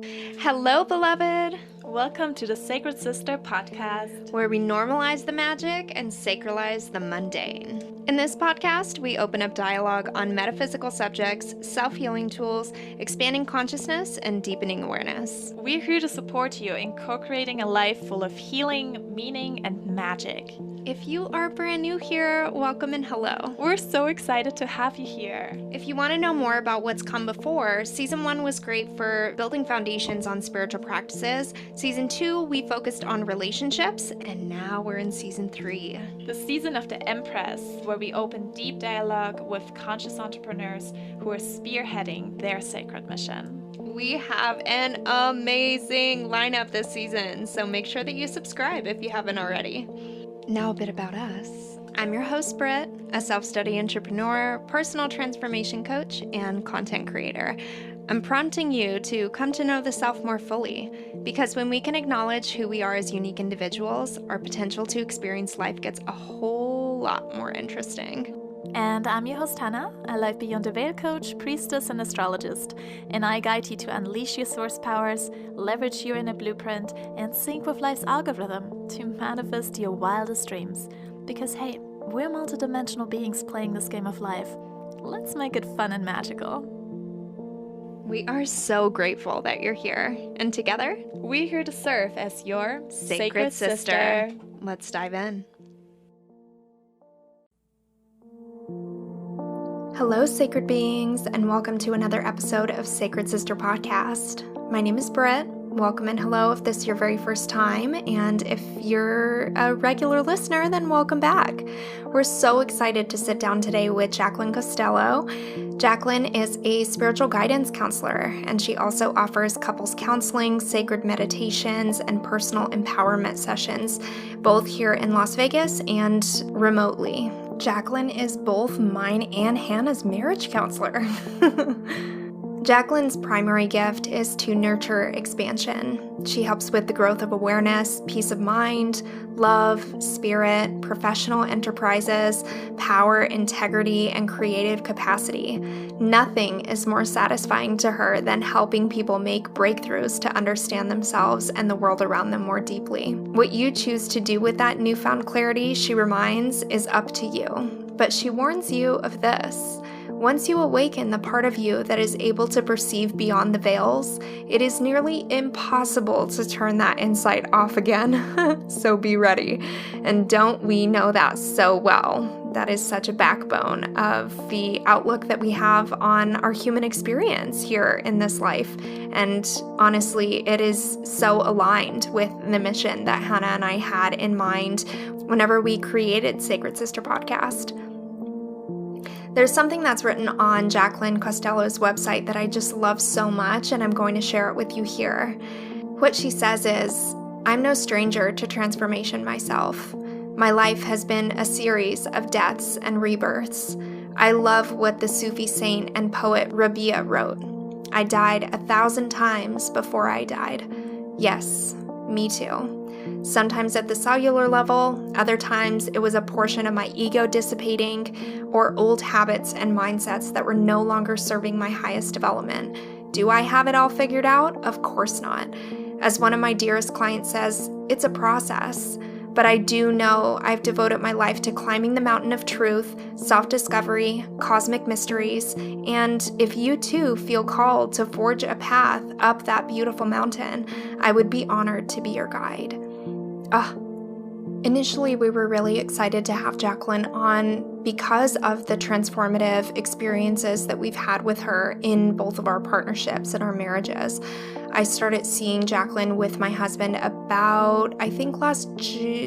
Hello, beloved! Welcome to the Sacred Sister podcast, where we normalize the magic and sacralize the mundane. In this podcast, we open up dialogue on metaphysical subjects, self-healing tools, expanding consciousness, and deepening awareness. We're here to support you in co-creating a life full of healing, meaning, and magic. If you are brand new here, welcome and hello. We're so excited to have you here. If you want to know more about what's come before, Season 1 was great for building foundations on spiritual practices. Season 2, we focused on relationships, and now we're in Season 3. The season of the Empress, where we open deep dialogue with conscious entrepreneurs who are spearheading their sacred mission. We have an amazing lineup this season, so make sure that you subscribe if you haven't already. Now a bit about us. I'm your host, Britt, a self-study entrepreneur, personal transformation coach, and content creator. I'm prompting you to come to know the self more fully, because when we can acknowledge who we are as unique individuals, our potential to experience life gets a whole lot more interesting. And I'm your host, Hannah, a life beyond the veil coach, priestess, and astrologist. And I guide you to unleash your source powers, leverage your inner blueprint, and sync with life's algorithm to manifest your wildest dreams. Because hey, we're multidimensional beings playing this game of life. Let's make it fun and magical. We are so grateful that you're here. And together, we're here to serve as your Sacred Sister. Let's dive in. Hello, sacred beings, and welcome to another episode of Sacred Sister Podcast. My name is Britt. Welcome and hello if this is your very first time, and if you're a regular listener, then welcome back. We're so excited to sit down today with Jaclyn Costello. Jaclyn is a spiritual guidance counselor, and she also offers couples counseling, sacred meditations, and personal empowerment sessions, both here in Las Vegas and remotely. Jaclyn is both mine and Hannah's marriage counselor. Jaclyn's primary gift is to nurture expansion. She helps with the growth of awareness, peace of mind, love, spirit, professional enterprises, power, integrity, and creative capacity. Nothing is more satisfying to her than helping people make breakthroughs to understand themselves and the world around them more deeply. What you choose to do with that newfound clarity, she reminds, is up to you. But she warns you of this. Once you awaken the part of you that is able to perceive beyond the veils, it is nearly impossible to turn that insight off again. So be ready. And don't we know that so well? That is such a backbone of the outlook that we have on our human experience here in this life. And honestly, it is so aligned with the mission that Hannah and I had in mind whenever we created Sacred Sister Podcast. There's something that's written on Jaclyn Costello's website that I just love so much, and I'm going to share it with you here. What she says is, "I'm no stranger to transformation myself. My life has been a series of deaths and rebirths. I love what the Sufi saint and poet Rabia wrote. I died 1,000 times before I died. Yes, me too. Sometimes at the cellular level, other times it was a portion of my ego dissipating, or old habits and mindsets that were no longer serving my highest development. Do I have it all figured out? Of course not. As one of my dearest clients says, it's a process. But I do know I've devoted my life to climbing the mountain of truth, self-discovery, cosmic mysteries, and if you too feel called to forge a path up that beautiful mountain, I would be honored to be your guide." Initially, we were really excited to have Jaclyn on because of the transformative experiences that we've had with her in both of our partnerships and our marriages. I started seeing Jaclyn with my husband about, I think last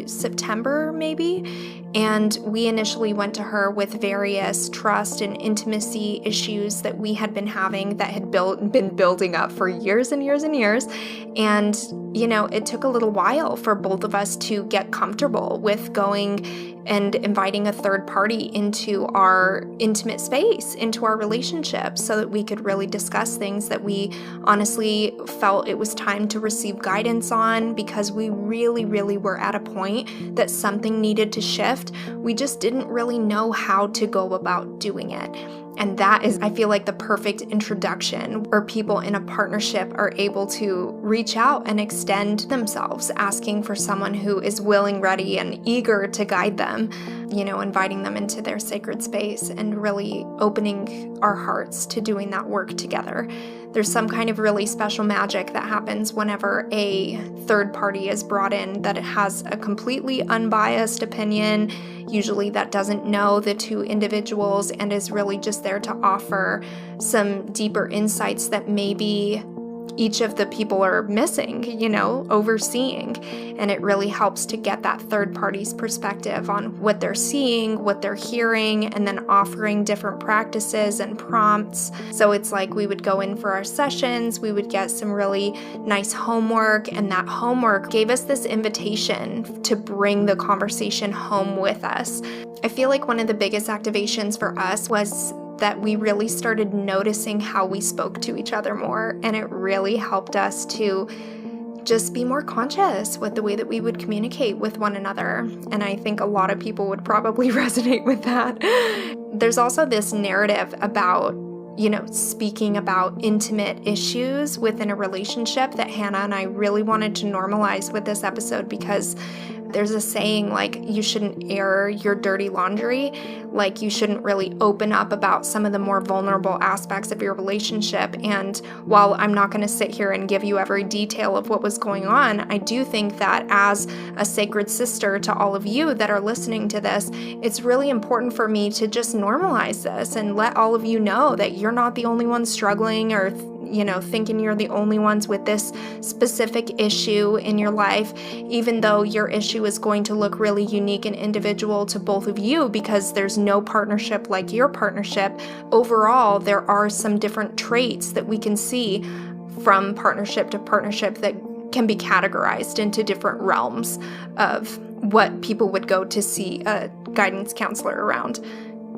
September maybe, and we initially went to her with various trust and intimacy issues that we had been having that had been building up for years and years and years. And, it took a little while for both of us to get comfortable with going and inviting a third party into our intimate space, into our relationship, so that we could really discuss things that we honestly felt it was time to receive guidance on, because we really, really were at a point that something needed to shift gift. We just didn't really know how to go about doing it. And that is, I feel like, the perfect introduction where people in a partnership are able to reach out and extend themselves, asking for someone who is willing, ready, and eager to guide them, inviting them into their sacred space and really opening our hearts to doing that work together. There's some kind of really special magic that happens whenever a third party is brought in that has a completely unbiased opinion, usually that doesn't know the two individuals and is really just there to offer some deeper insights that maybe each of the people are missing, overseeing. And it really helps to get that third party's perspective on what they're seeing, what they're hearing, and then offering different practices and prompts. So it's like we would go in for our sessions, we would get some really nice homework, and that homework gave us this invitation to bring the conversation home with us. I feel like one of the biggest activations for us was that we really started noticing how we spoke to each other more, and it really helped us to just be more conscious with the way that we would communicate with one another. And I think a lot of people would probably resonate with that. There's also this narrative about, speaking about intimate issues within a relationship that Hannah and I really wanted to normalize with this episode, because there's a saying like you shouldn't air your dirty laundry, like you shouldn't really open up about some of the more vulnerable aspects of your relationship. And while I'm not going to sit here and give you every detail of what was going on, I do think that as a sacred sister to all of you that are listening to this, it's really important for me to just normalize this and let all of you know that you're not the only one struggling or thinking you're the only ones with this specific issue in your life, even though your issue is going to look really unique and individual to both of you because there's no partnership like your partnership. Overall, there are some different traits that we can see from partnership to partnership that can be categorized into different realms of what people would go to see a guidance counselor around,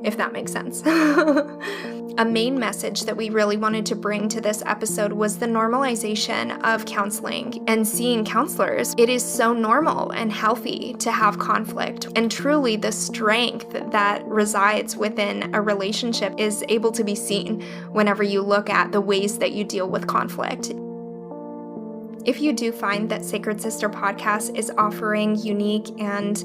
if that makes sense. A main message that we really wanted to bring to this episode was the normalization of counseling and seeing counselors. It is so normal and healthy to have conflict, and truly the strength that resides within a relationship is able to be seen whenever you look at the ways that you deal with conflict. If you do find that Sacred Sister Podcast is offering unique and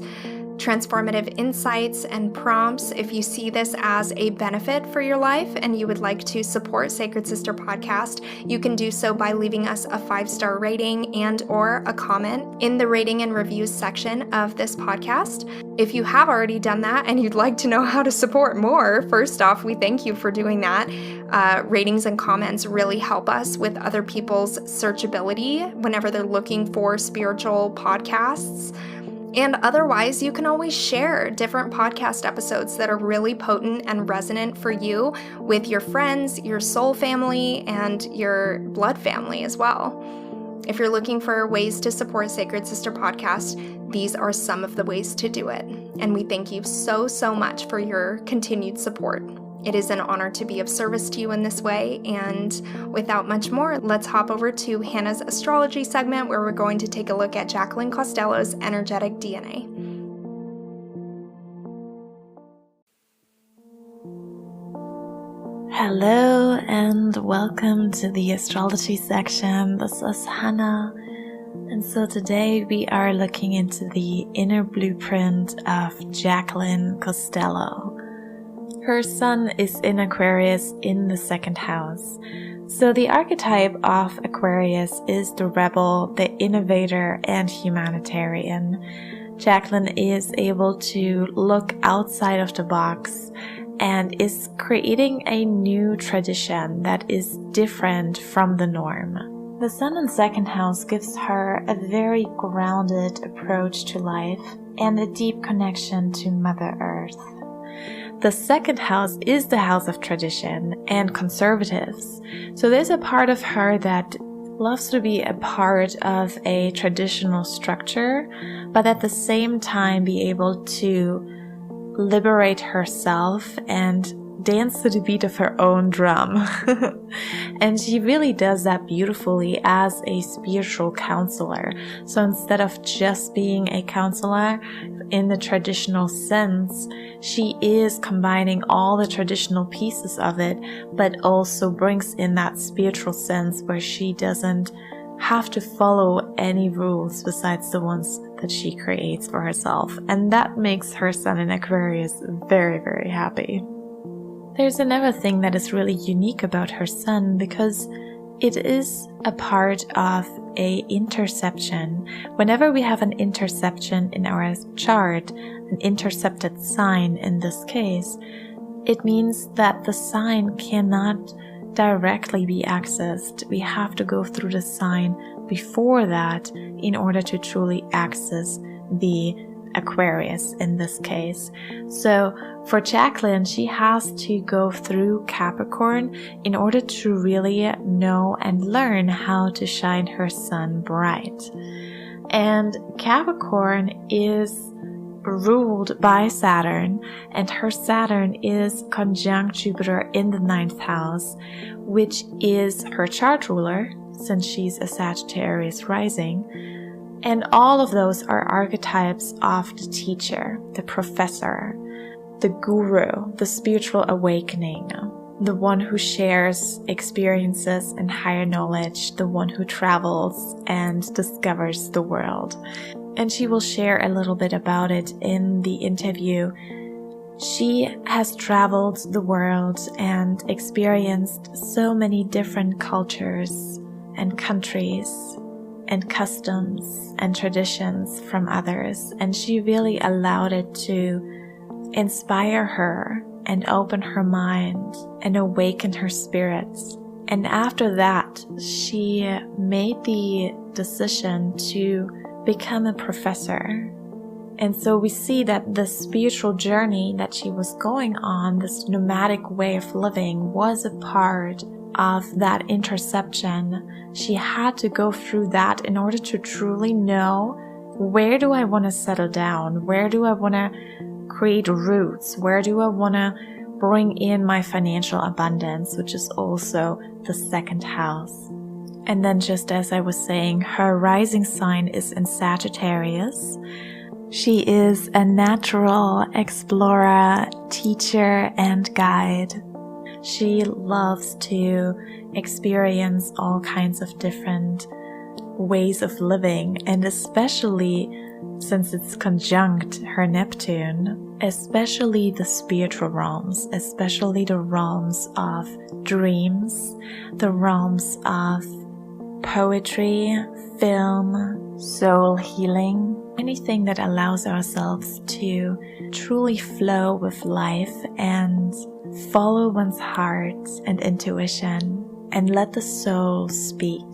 transformative insights and prompts, if you see this as a benefit for your life and you would like to support Sacred Sister Podcast, you can do so by leaving us a 5-star rating and or a comment in the rating and reviews section of this podcast. If you have already done that and you'd like to know how to support more, first off, we thank you for doing that. Ratings and comments really help us with other people's searchability whenever they're looking for spiritual podcasts. And otherwise, you can always share different podcast episodes that are really potent and resonant for you with your friends, your soul family, and your blood family as well. If you're looking for ways to support Sacred Sister Podcast, these are some of the ways to do it. And we thank you so, so much for your continued support. It is an honor to be of service to you in this way, and without much more, let's hop over to Hannah's astrology segment where we're going to take a look at Jaclyn Costello's energetic DNA. Hello and welcome to the astrology section. This is Hannah, and so today we are looking into the inner blueprint of Jaclyn Costello. Her sun is in Aquarius in the 2nd house. So the archetype of Aquarius is the rebel, the innovator, and humanitarian. Jaclyn is able to look outside of the box and is creating a new tradition that is different from the norm. The sun in 2nd house gives her a very grounded approach to life and a deep connection to Mother Earth. The 2nd house is the house of tradition and conservatives. So there's a part of her that loves to be a part of a traditional structure, but at the same time be able to liberate herself and dance to the beat of her own drum. And she really does that beautifully as a spiritual counselor. So instead of just being a counselor in the traditional sense, she is combining all the traditional pieces of it, but also brings in that spiritual sense where she doesn't have to follow any rules besides the ones that she creates for herself. And that makes her Sun in Aquarius very, very happy. There's another thing that is really unique about her Sun, because it is a part of a interception. Whenever we have an interception in our chart, an intercepted sign in this case, it means that the sign cannot directly be accessed. We have to go through the sign before that in order to truly access the Aquarius in this case. So for Jaclyn, she has to go through Capricorn in order to really know and learn how to shine her Sun bright. And Capricorn is ruled by Saturn, and her Saturn is conjunct Jupiter in the 9th house, which is her chart ruler, since she's a Sagittarius rising. And all of those are archetypes of the teacher, the professor, the guru, the spiritual awakening, the one who shares experiences and higher knowledge, the one who travels and discovers the world. And she will share a little bit about it in the interview. She has traveled the world and experienced so many different cultures and countries and customs and traditions from others, and she really allowed it to inspire her and open her mind and awaken her spirits. And after that, she made the decision to become a professor. And so we see that the spiritual journey that she was going on, this nomadic way of living, was a part of that interception. She had to go through that in order to truly know, where do I want to settle down? Where do I want to create roots? Where do I want to bring in my financial abundance, which is also the 2nd house. And then, just as I was saying, her rising sign is in Sagittarius. She is a natural explorer, teacher, and guide. She loves to experience all kinds of different ways of living, and especially since it's conjunct her Neptune, especially the spiritual realms, especially the realms of dreams, the realms of poetry, film, soul healing, anything that allows ourselves to truly flow with life and follow one's heart and intuition and let the soul speak.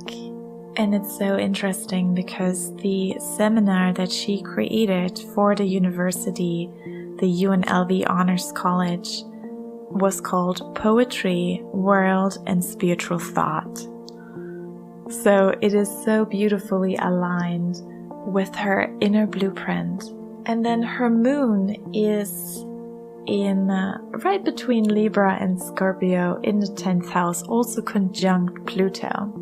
And it's so interesting because the seminar that she created for the university, the UNLV Honors College, was called Poetry, World, and Spiritual Thought. So it is so beautifully aligned with her inner blueprint. And then her moon is in right between Libra and Scorpio in the 10th house, also conjunct Pluto.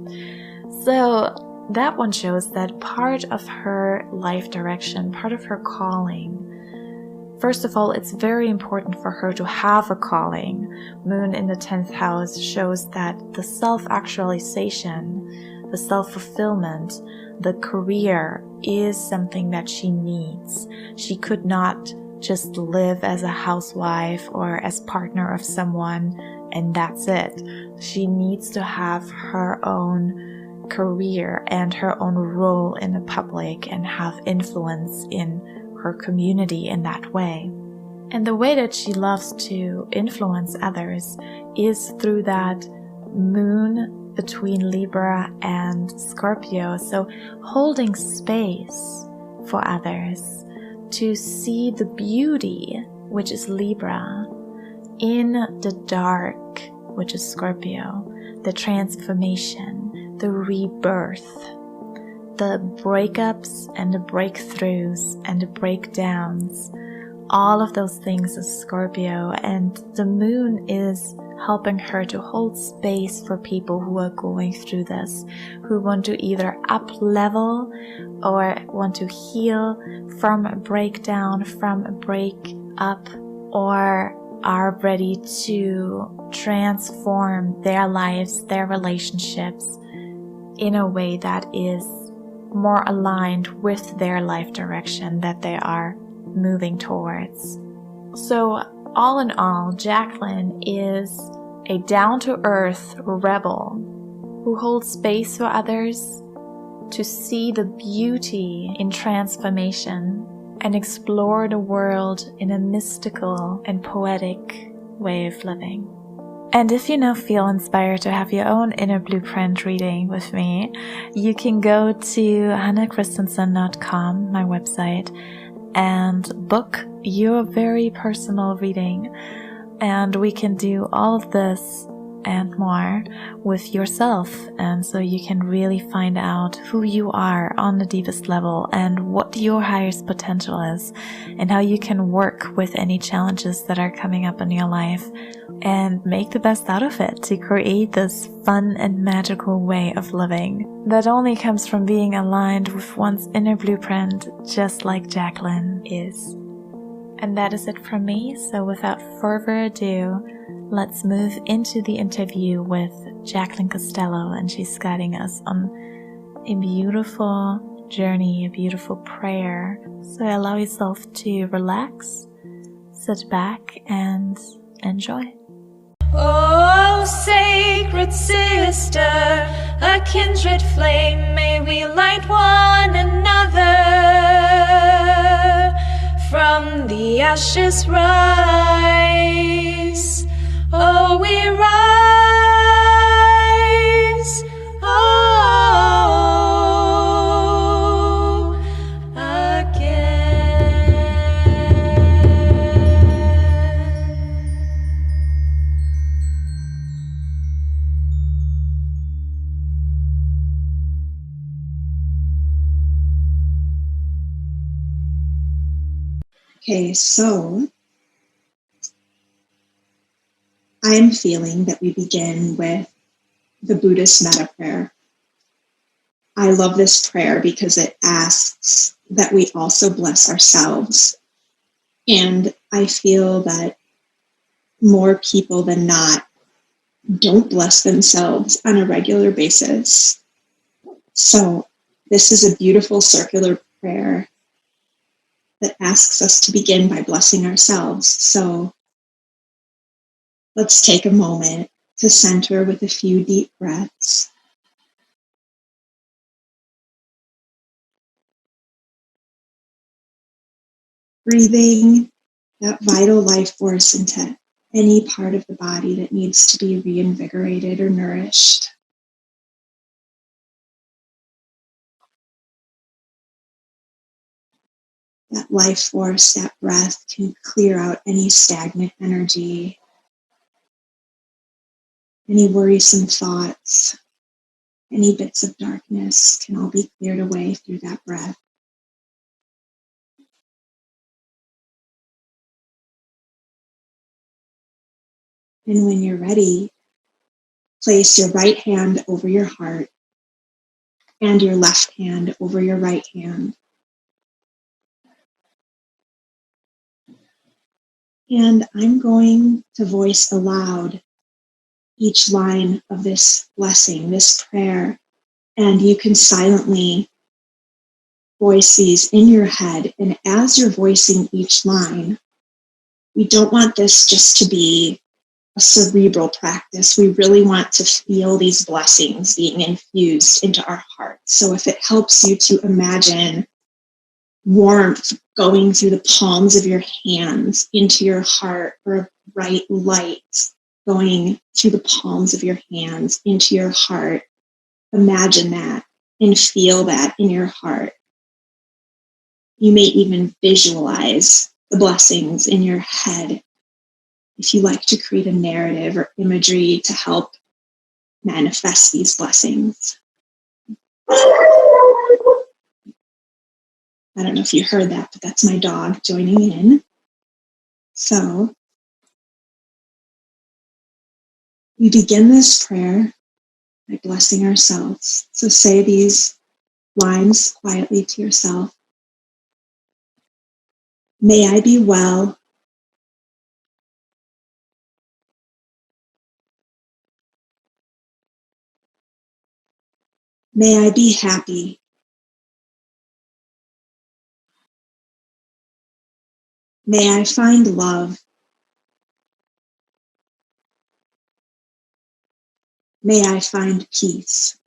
So that one shows that part of her life direction, part of her calling, first of all, it's very important for her to have a calling. Moon in the 10th house shows that the self-actualization, the self-fulfillment, the career is something that she needs. She could not just live as a housewife or as partner of someone and that's it. She needs to have her own career and her own role in the public and have influence in her community in that way. And the way that she loves to influence others is through that moon between Libra and Scorpio. So holding space for others to see the beauty, which is Libra, in the dark, which is Scorpio, the transformation, the rebirth, the breakups and the breakthroughs and the breakdowns, all of those things is Scorpio, and the moon is helping her to hold space for people who are going through this, who want to either up level or want to heal from a breakdown, from a break up, or are ready to transform their lives, their relationships in a way that is more aligned with their life direction that they are moving towards. So all in all, Jaclyn is a down-to-earth rebel who holds space for others to see the beauty in transformation and explore the world in a mystical and poetic way of living. And if you now feel inspired to have your own inner blueprint reading with me, you can go to hannahchristensen.com, my website, and book your very personal reading. And we can do all of this and more with yourself. And so you can really find out who you are on the deepest level and what your highest potential is and how you can work with any challenges that are coming up in your life and make the best out of it to create this fun and magical way of living that only comes from being aligned with one's inner blueprint, just like Jaclyn is. And that is it from me. So without further ado, let's move into the interview with Jaclyn Costello, and she's guiding us on a beautiful journey, a beautiful prayer. So allow yourself to relax, sit back, and enjoy. Oh, sacred sister, a kindred flame, may we light one another. From the ashes rise, oh, we rise, oh, again. Okay, so I'm feeling that we begin with the Buddhist metta prayer. I love this prayer because it asks that we also bless ourselves. And I feel that more people than not don't bless themselves on a regular basis. So this is a beautiful circular prayer that asks us to begin by blessing ourselves. So let's take a moment to center with a few deep breaths. Breathing that vital life force into any part of the body that needs to be reinvigorated or nourished. That life force, that breath can clear out any stagnant energy, any worrisome thoughts, any bits of darkness can all be cleared away through that breath. And when you're ready, place your right hand over your heart and your left hand over your right hand. And I'm going to voice aloud each line of this blessing, this prayer, and you can silently voice these in your head. And as you're voicing each line, we don't want this just to be a cerebral practice. We really want to feel these blessings being infused into our hearts. So if it helps you to imagine warmth going through the palms of your hands into your heart, or a bright light going through the palms of your hands into your heart, imagine that and feel that in your heart. You may even visualize the blessings in your head if you like to create a narrative or imagery to help manifest these blessings. I don't know if you heard that, but that's my dog joining in. So we begin this prayer by blessing ourselves. So say these lines quietly to yourself. May I be well. May I be happy. May I find love. May I find peace.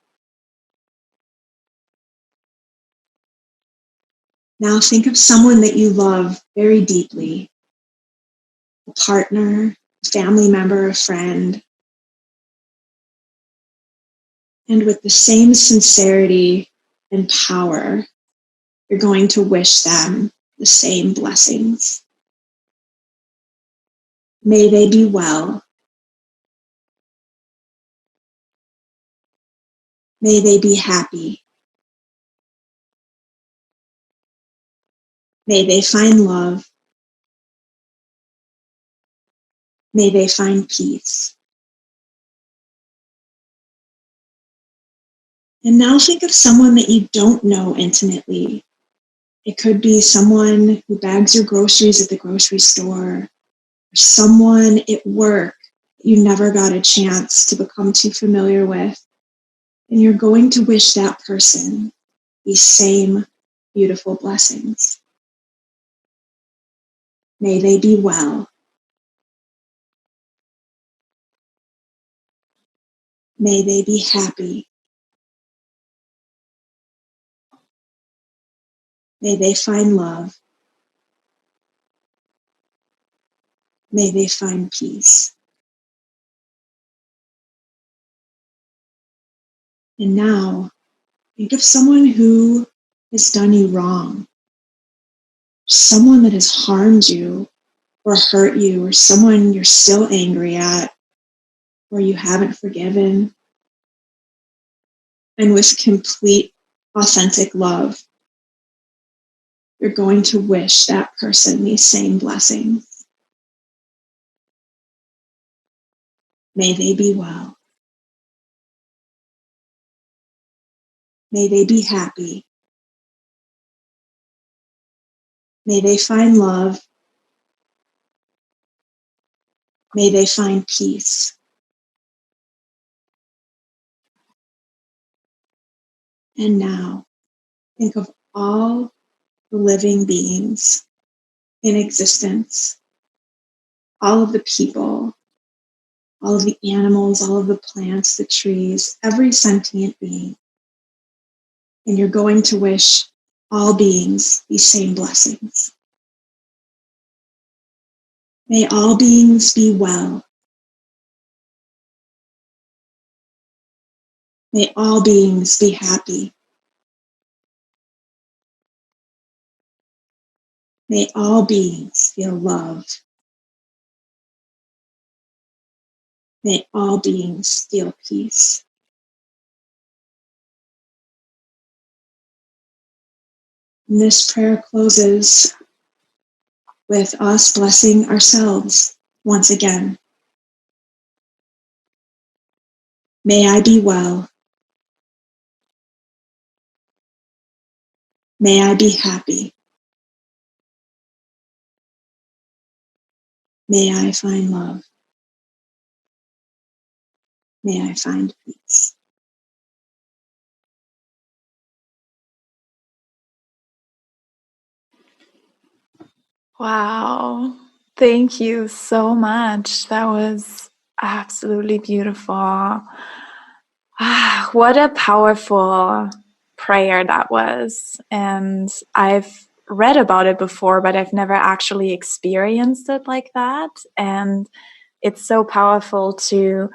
Now think of someone that you love very deeply, a partner, a family member, a friend, and with the same sincerity and power, you're going to wish them the same blessings. May they be well. May they be happy. May they find love. May they find peace. And now think of someone that you don't know intimately. It could be someone who bags your groceries at the grocery store, or someone at work you never got a chance to become too familiar with. And you're going to wish that person these same beautiful blessings. May they be well. May they be happy. May they find love. May they find peace. And now, think of someone who has done you wrong, someone that has harmed you or hurt you, or someone you're still angry at or you haven't forgiven. And with complete, authentic love, you're going to wish that person these same blessings. May they be well. May they be happy. May they find love. May they find peace. And now, think of all the living beings in existence, all of the people, all of the animals, all of the plants, the trees, every sentient being. And you're going to wish all beings these same blessings. May all beings be well. May all beings be happy. May all beings feel love. May all beings feel peace. And this prayer closes with us blessing ourselves once again. May I be well. May I be happy. May I find love. May I find peace. Wow. Thank you so much. That was absolutely beautiful. What a powerful prayer that was. And I've read about it before, but I've never actually experienced it like that. And it's so powerful to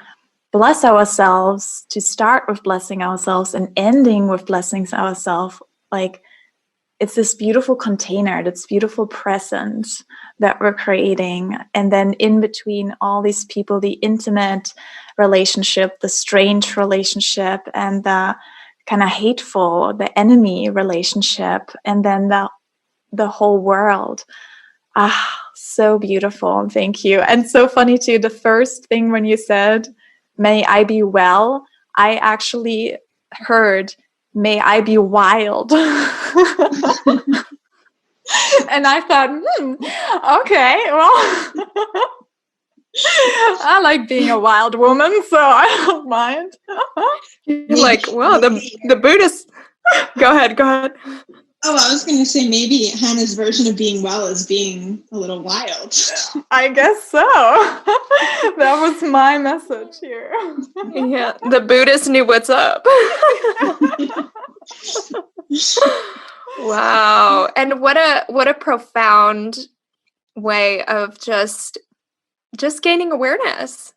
bless ourselves, to start with blessing ourselves and ending with blessings ourselves. Like, it's this beautiful container, this beautiful present that we're creating. And then in between all these people, the intimate relationship, the strange relationship, and the kind of hateful, the enemy relationship, and then the whole world. So beautiful. Thank you. And so funny too. The first thing when you said, may I be well, I actually heard, may I be wild. And I thought, okay, well, I like being a wild woman, so I don't mind. You're like, well, the Buddhist. Go ahead. Oh, I was going to say maybe Hannah's version of being well is being a little wild. I guess so. That was my message here. Yeah, the Buddhist knew what's up. Wow. And what a profound way of just gaining awareness,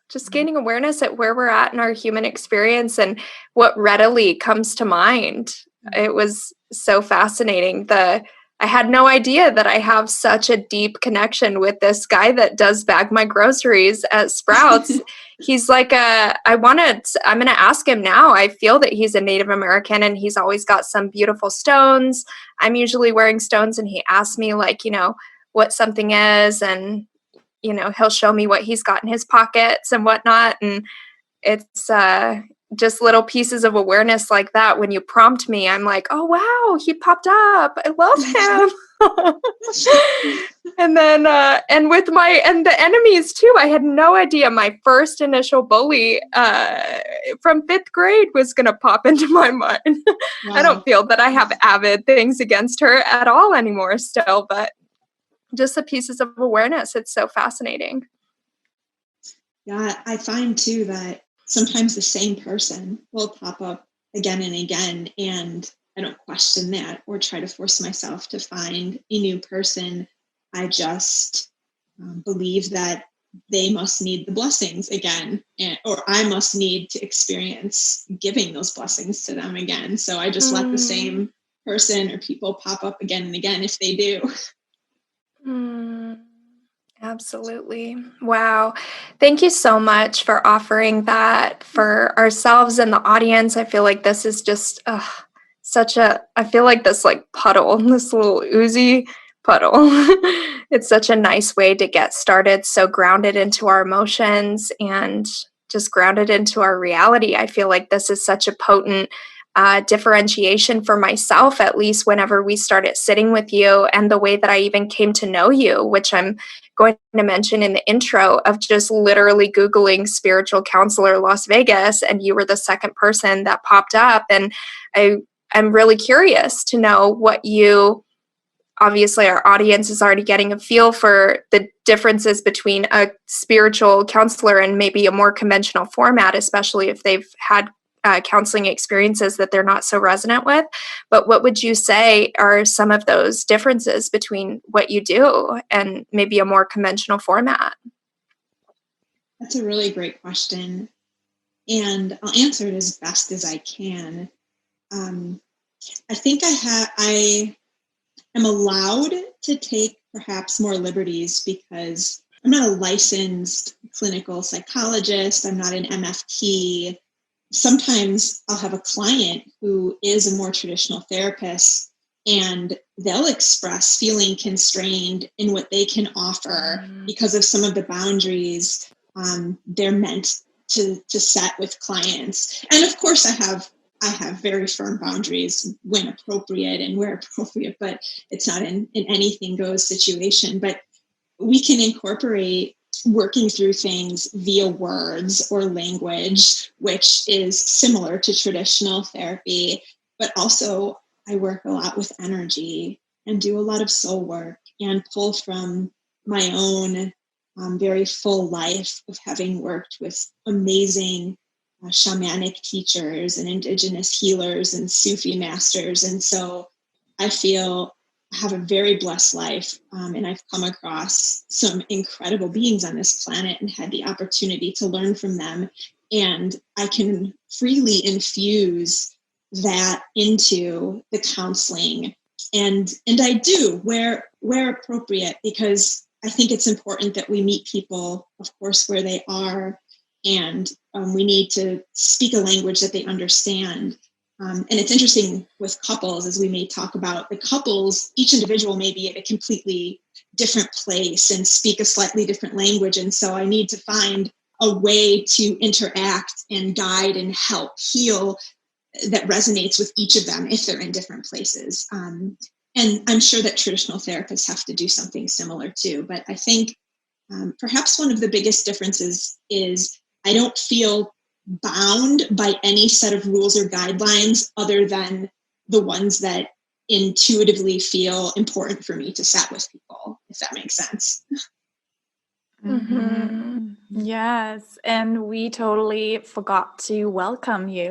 at where we're at in our human experience and what readily comes to mind. It was so fascinating. I had no idea that I have such a deep connection with this guy that does bag my groceries at Sprouts. He's like I'm going to ask him now. I feel that he's a Native American and he's always got some beautiful stones. I'm usually wearing stones and he asks me like, what something is, and he'll show me what he's got in his pockets and whatnot. And it's just little pieces of awareness like that. When you prompt me, I'm like, oh, wow, he popped up. I love him. And then, and with the enemies too, I had no idea my first initial bully from 5th grade was going to pop into my mind. Wow. I don't feel that I have avid things against her at all anymore still, but just the pieces of awareness. It's so fascinating. Yeah, I find too that sometimes the same person will pop up again and again, and I don't question that or try to force myself to find a new person. I just believe that they must need the blessings again, or I must need to experience giving those blessings to them again. So I just let the same person or people pop up again and again if they do. Absolutely. Wow. Thank you so much for offering that for ourselves and the audience. I feel like this is just I feel like this like puddle, this little oozy puddle. It's such a nice way to get started. So grounded into our emotions and just grounded into our reality. I feel like this is such a potent differentiation for myself, at least whenever we started sitting with you, and the way that I even came to know you, which I'm going to mention in the intro, of just literally Googling spiritual counselor Las Vegas, and you were the second person that popped up. And I'm really curious to know what obviously our audience is already getting a feel for the differences between a spiritual counselor and maybe a more conventional format, especially if they've had counseling experiences that they're not so resonant with. But what would you say are some of those differences between what you do and maybe a more conventional format? That's a really great question, and I'll answer it as best as I can. I think I am allowed to take perhaps more liberties because I'm not a licensed clinical psychologist. I'm not an MFT. Sometimes I'll have a client who is a more traditional therapist, and they'll express feeling constrained in what they can offer because of some of the boundaries they're meant to set with clients. And of course, I have very firm boundaries when appropriate and where appropriate, but it's not in anything goes situation. But we can incorporate working through things via words or language, which is similar to traditional therapy. But also I work a lot with energy and do a lot of soul work and pull from my own very full life of having worked with amazing shamanic teachers and indigenous healers and Sufi masters. And so I feel I have a very blessed life, and I've come across some incredible beings on this planet and had the opportunity to learn from them. And I can freely infuse that into the counseling. And I do where appropriate, because I think it's important that we meet people, of course, where they are. And we need to speak a language that they understand. And it's interesting with couples, as we may talk about the couples, each individual may be at a completely different place and speak a slightly different language. And so I need to find a way to interact and guide and help heal that resonates with each of them if they're in different places. And I'm sure that traditional therapists have to do something similar too. But I think perhaps one of the biggest differences is I don't feel bound by any set of rules or guidelines other than the ones that intuitively feel important for me to set with people, if that makes sense. Mm-hmm. Yes, and we totally forgot to welcome you.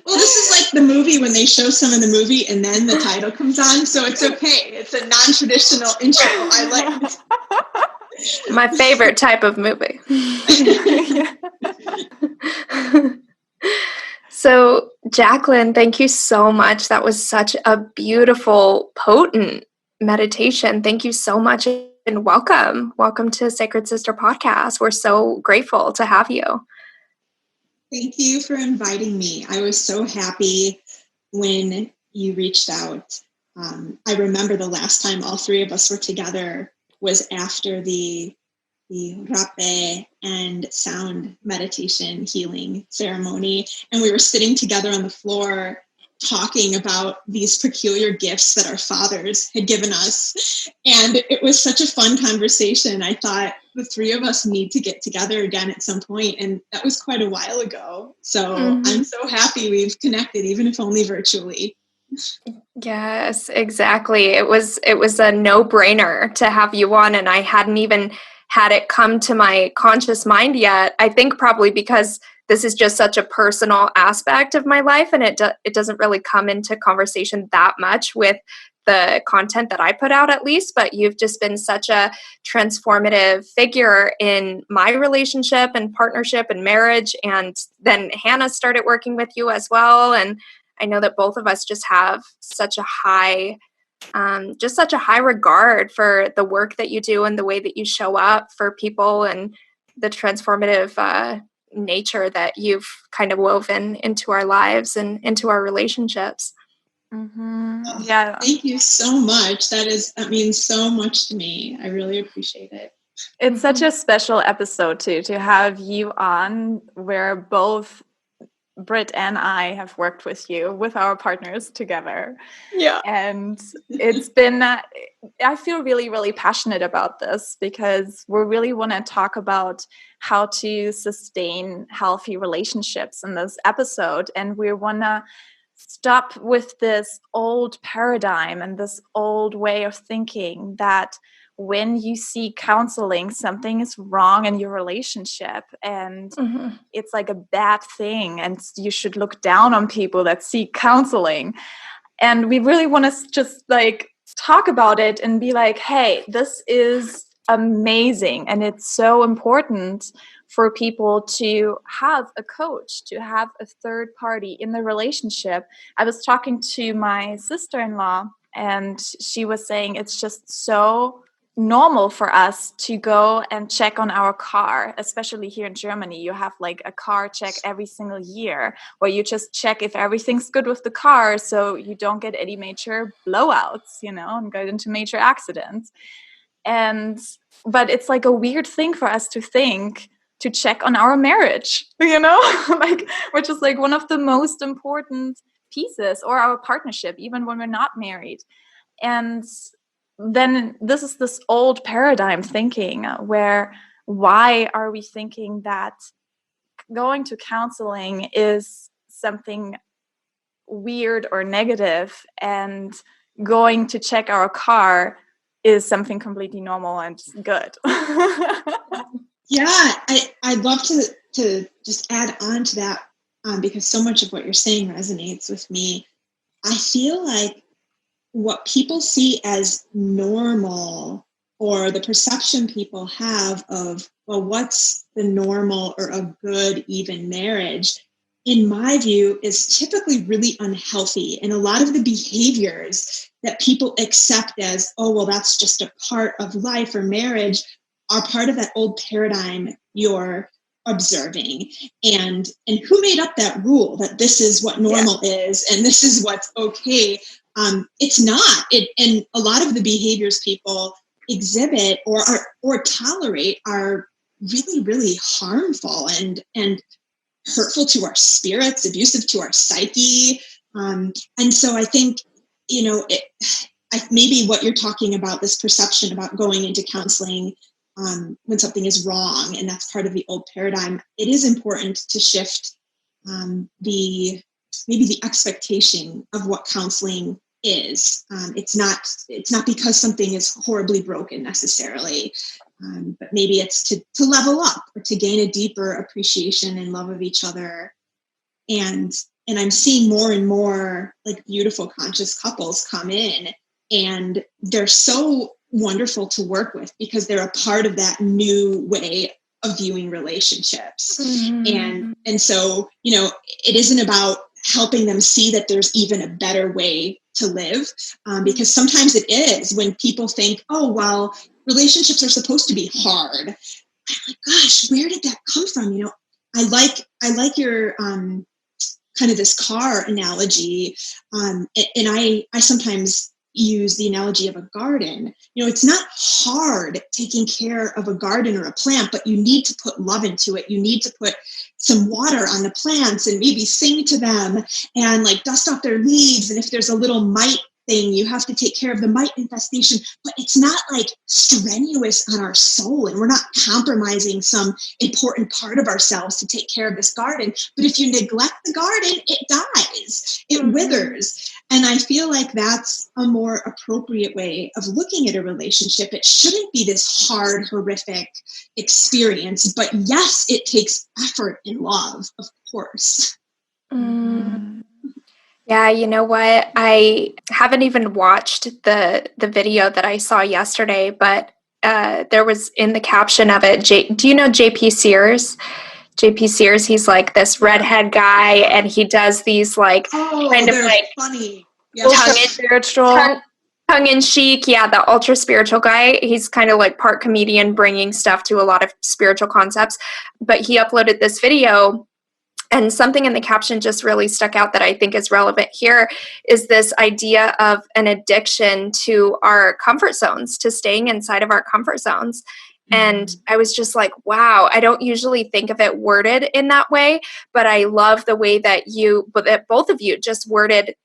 Well, this is like the movie when they show some of the movie and then the title comes on, so it's okay. It's a non-traditional intro. I like it. My favorite type of movie. So, Jaclyn, thank you so much. That was such a beautiful, potent meditation. Thank you so much and welcome. Welcome to Sacred Sister Podcast. We're so grateful to have you. Thank you for inviting me. I was so happy when you reached out. I remember the last time all three of us were together was after the rape and sound meditation healing ceremony. And we were sitting together on the floor talking about these peculiar gifts that our fathers had given us. And it was such a fun conversation. I thought the three of us need to get together again at some point. And that was quite a while ago. So I'm so happy we've connected, even if only virtually. Yes, exactly. It was a no-brainer to have you on, and I hadn't even had it come to my conscious mind yet. I think probably because this is just such a personal aspect of my life, and it doesn't really come into conversation that much with the content that I put out, at least. But you've just been such a transformative figure in my relationship and partnership and marriage. And then Hannah started working with you as well. And I know that both of us just have such a high regard for the work that you do and the way that you show up for people and the transformative nature that you've kind of woven into our lives and into our relationships. Yeah. Thank you so much. That means so much to me. I really appreciate it. It's such a special episode too, to have you on, where both Britt and I have worked with you, with our partners together. Yeah. And it's been, I feel really, really passionate about this because we really want to talk about how to sustain healthy relationships in this episode. And we want to stop with this old paradigm and this old way of thinking that when you seek counseling, something is wrong in your relationship and it's like a bad thing and you should look down on people that seek counseling. And we really want to just like talk about it and be like, hey, this is amazing. And it's so important for people to have a coach, to have a third party in the relationship. I was talking to my sister-in-law and she was saying it's just so normal for us to go and check on our car, especially here in Germany. You have like a car check every single year where you just check if everything's good with the car so you don't get any major blowouts, and get into major accidents. But it's like a weird thing for us to think to check on our marriage, like, which is like one of the most important pieces, or our partnership, even when we're not married. And then this is this old paradigm thinking where why are we thinking that going to counseling is something weird or negative and going to check our car is something completely normal and good. Yeah, I'd love to just add on to that because so much of what you're saying resonates with me. I feel like what people see as normal, or the perception people have of, well, what's the normal or a good even marriage, in my view, is typically really unhealthy. And a lot of the behaviors that people accept as, oh, well, that's just a part of life or marriage, are part of that old paradigm you're observing. And who made up that rule that this is what normal is and this is what's okay? It's not. And a lot of the behaviors people exhibit or tolerate are really, really harmful and hurtful to our spirits, abusive to our psyche. And so I think, maybe what you're talking about, this perception about going into counseling when something is wrong, and that's part of the old paradigm, it is important to shift the expectation of what counseling is. It's not because something is horribly broken necessarily, but maybe it's to level up or to gain a deeper appreciation and love of each other. And I'm seeing more and more like beautiful conscious couples come in, and they're so wonderful to work with because they're a part of that new way of viewing relationships. Mm-hmm. And so, it isn't about helping them see that there's even a better way to live, because sometimes it is when people think, oh, well, relationships are supposed to be hard. I'm like, gosh, where did that come from? I like your kind of this car analogy. And I sometimes use the analogy of a garden. It's not hard taking care of a garden or a plant, but you need to put love into it. You need to put some water on the plants and maybe sing to them and like dust off their leaves. And if there's a little mite thing, you have to take care of the mite infestation, but it's not like strenuous on our soul, and we're not compromising some important part of ourselves to take care of this garden. But if you neglect the garden, it dies, it withers. And I feel like that's a more appropriate way of looking at a relationship. It shouldn't be this hard, horrific experience, but yes, it takes effort and love, of course. Yeah, you know what? I haven't even watched the video that I saw yesterday, but there was in the caption of it, do you know JP Sears? JP Sears, he's like this redhead guy, and he does these like kind of like funny, tongue in cheek, the ultra spiritual guy. He's kind of like part comedian, bringing stuff to a lot of spiritual concepts. But he uploaded this video, and something in the caption just really stuck out that I think is relevant here is this idea of an addiction to our comfort zones, to staying inside of our comfort zones. And I was just like, wow, I don't usually think of it worded in that way, but I love the way that both of you just worded,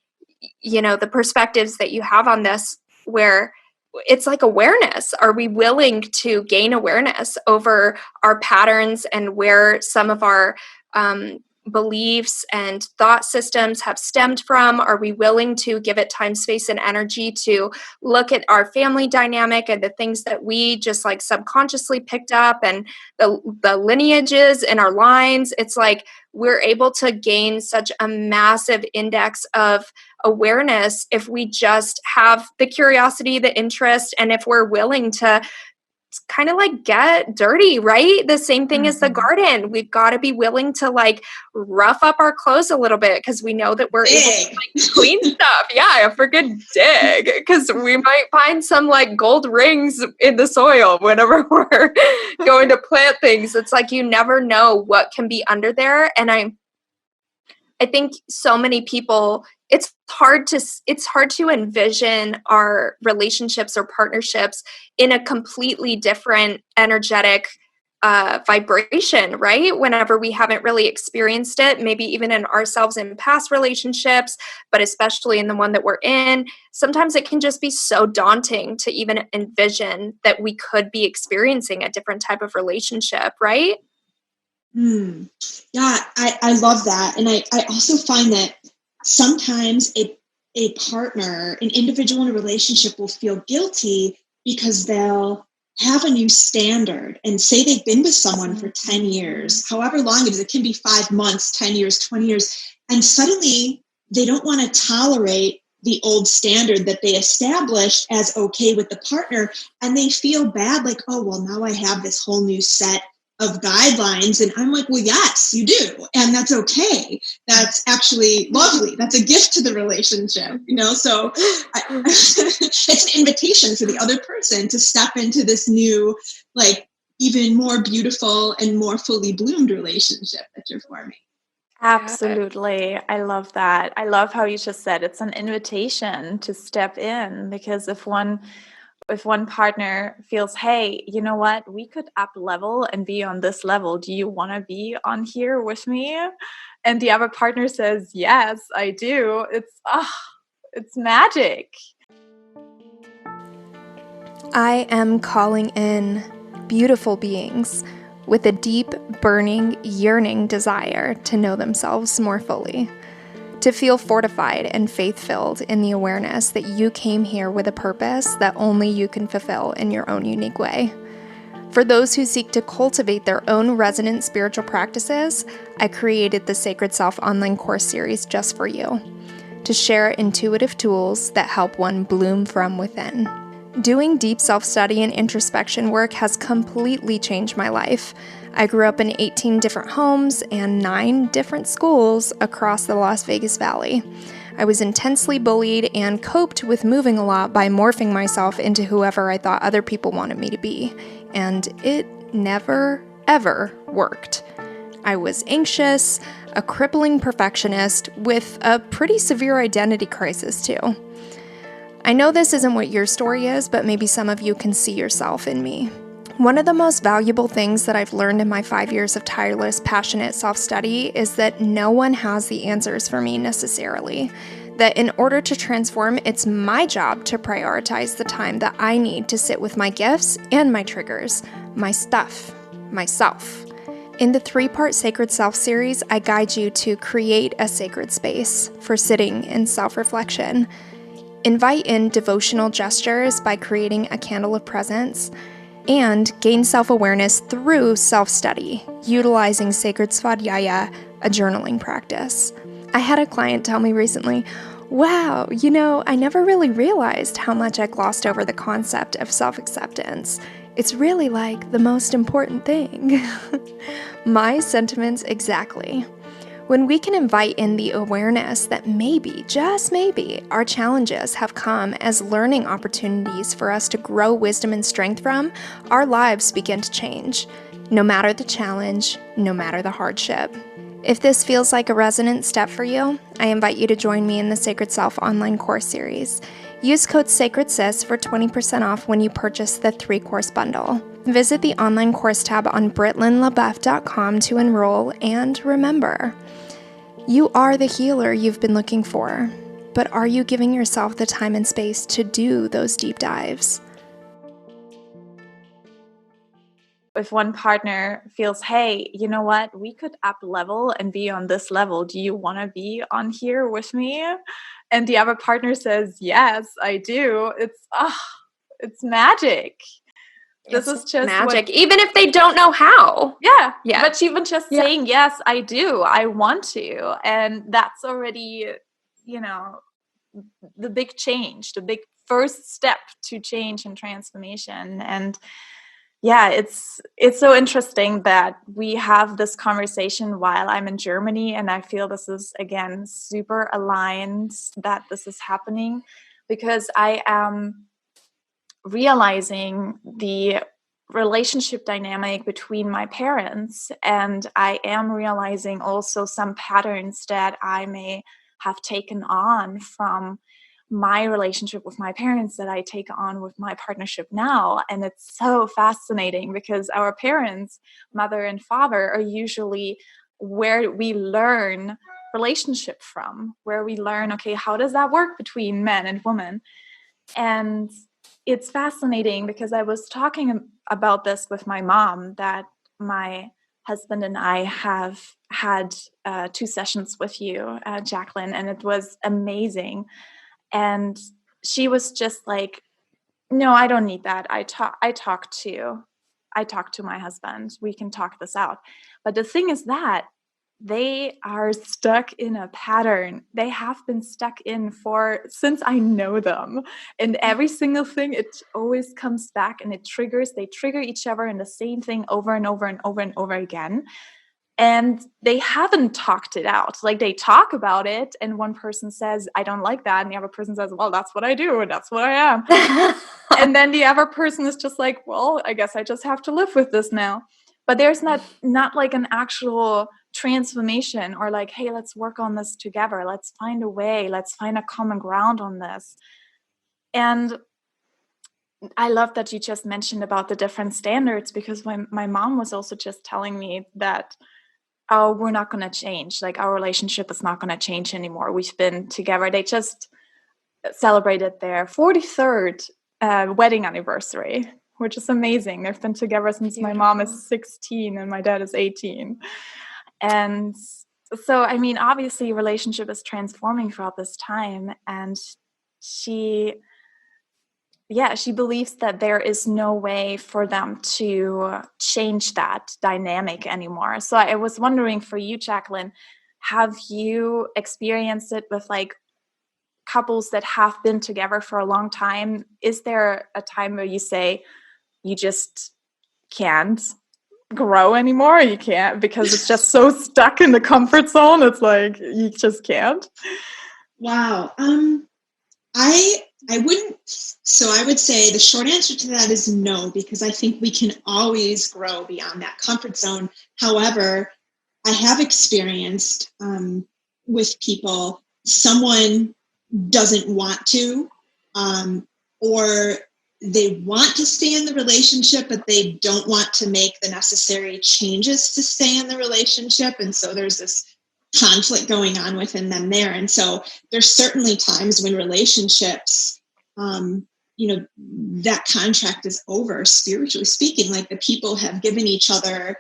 the perspectives that you have on this, where it's like awareness. Are we willing to gain awareness over our patterns and where some of our beliefs and thought systems have stemmed from? Are we willing to give it time, space, and energy to look at our family dynamic and the things that we just like subconsciously picked up and the lineages in our lines? It's like we're able to gain such a massive index of awareness if we just have the curiosity, the interest, and if we're willing to kind of like get dirty, right? The same thing as the garden. We've got to be willing to like rough up our clothes a little bit because we know that we're able to like clean stuff. Yeah, a freaking dig, because we might find some like gold rings in the soil whenever we're going to plant things. It's like you never know what can be under there. And I think so many people, it's hard to envision our relationships or partnerships in a completely different energetic vibration, right? Whenever we haven't really experienced it, maybe even in ourselves in past relationships, but especially in the one that we're in, sometimes it can just be so daunting to even envision that we could be experiencing a different type of relationship, right? Yeah, I love that. And I also find that sometimes a partner, an individual in a relationship will feel guilty because they'll have a new standard and say they've been with someone for 10 years, however long it is. It can be 5 months, 10 years, 20 years. And suddenly they don't want to tolerate the old standard that they established as okay with the partner. And they feel bad, like, oh, well, now I have this whole new set of guidelines. And I'm like, well, yes, you do. And that's okay. That's actually lovely. That's a gift to the relationship, so it's an invitation for the other person to step into this new, like even more beautiful and more fully bloomed relationship that you're forming. Absolutely. I love that. I love how you just said it's an invitation to step in, because if one partner feels, hey, you know what, we could up level and be on this level. Do you want to be on here with me? And the other partner says, yes, I do. It's magic. I am calling in beautiful beings with a deep, burning, yearning desire to know themselves more fully, to feel fortified and faith-filled in the awareness that you came here with a purpose that only you can fulfill in your own unique way. For those who seek to cultivate their own resonant spiritual practices, I created the Sacred Self online course series just for you, to share intuitive tools that help one bloom from within. Doing deep self-study and introspection work has completely changed my life. I grew up in 18 different homes and 9 different schools across the Las Vegas Valley. I was intensely bullied and coped with moving a lot by morphing myself into whoever I thought other people wanted me to be. And it never, ever worked. I was anxious, a crippling perfectionist with a pretty severe identity crisis too. I know this isn't what your story is, but maybe some of you can see yourself in me. One of the most valuable things that I've learned in my 5 years of tireless, passionate self-study is that no one has the answers for me necessarily. That in order to transform, it's my job to prioritize the time that I need to sit with my gifts and my triggers, my stuff, myself. In the 3-part Sacred Self series, I guide you to create a sacred space for sitting in self-reflection. Invite in devotional gestures by creating a candle of presence, and gain self-awareness through self-study, utilizing Sacred Svadhyaya, a journaling practice. I had a client tell me recently, wow, I never really realized how much I glossed over the concept of self-acceptance. It's really like the most important thing. My sentiments exactly. When we can invite in the awareness that maybe, just maybe, our challenges have come as learning opportunities for us to grow wisdom and strength from, our lives begin to change, no matter the challenge, no matter the hardship. If this feels like a resonant step for you, I invite you to join me in the Sacred Self online course series. Use code SACREDSIS for 20% off when you purchase the 3-course bundle. Visit the online course tab on britlynlabeouf.com to enroll, and remember, you are the healer you've been looking for, but are you giving yourself the time and space to do those deep dives? If one partner feels, hey, you know what, we could up level and be on this level. Do you want to be on here with me? And the other partner says, yes, I do. It's magic. This is just magic, even if they don't know how. Yeah. Yeah. But even just saying, yes, I do, I want to. And that's already, the big change, the big first step to change and transformation. And yeah, it's so interesting that we have this conversation while I'm in Germany, and I feel this is, again, super aligned that this is happening, because I am realizing the relationship dynamic between my parents, and I am realizing also some patterns that I may have taken on from my relationship with my parents that I take on with my partnership now. And it's so fascinating because our parents, mother and father, are usually where we learn relationship from, where we learn, okay, how does that work between men and women? And it's fascinating because I was talking about this with my mom, that my husband and I have had 2 sessions with you, Jaclyn, and it was amazing. And she was just like, no, I don't need that. I talk to my husband. We can talk this out. But the thing is that they are stuck in a pattern. They have been stuck in since I know them. And every single thing, it always comes back and they trigger each other in the same thing over and over and over and over again. And they haven't talked it out. Like, they talk about it, and one person says, I don't like that. And the other person says, well, that's what I do. And that's what I am. And then the other person is just like, well, I guess I just have to live with this now. But there's not like an actual transformation, or like, hey, let's work on this together. Let's find a way. Let's find a common ground on this. And I love that you just mentioned about the different standards, because my mom was also just telling me that, oh, we're not going to change. Like, our relationship is not going to change anymore. We've been together. They just celebrated their 43rd wedding anniversary, which is amazing. They've been together since my mom is 16 and my dad is 18. And so, I mean, obviously, relationship is transforming throughout this time. And she believes that there is no way for them to change that dynamic anymore. So I was wondering, for you, Jaclyn, have you experienced it with like couples that have been together for a long time? Is there a time where you say you just can't grow anymore? You can't, because it's just so stuck in the comfort zone. It's like you just can't. Wow. I wouldn't. So I would say the short answer to that is no, because I think we can always grow beyond that comfort zone. However, I have experienced with people, someone doesn't want to, or they want to stay in the relationship, but they don't want to make the necessary changes to stay in the relationship. And so there's this conflict going on within them there. And so there's certainly times when relationships, that contract is over, spiritually speaking. Like, the people have given each other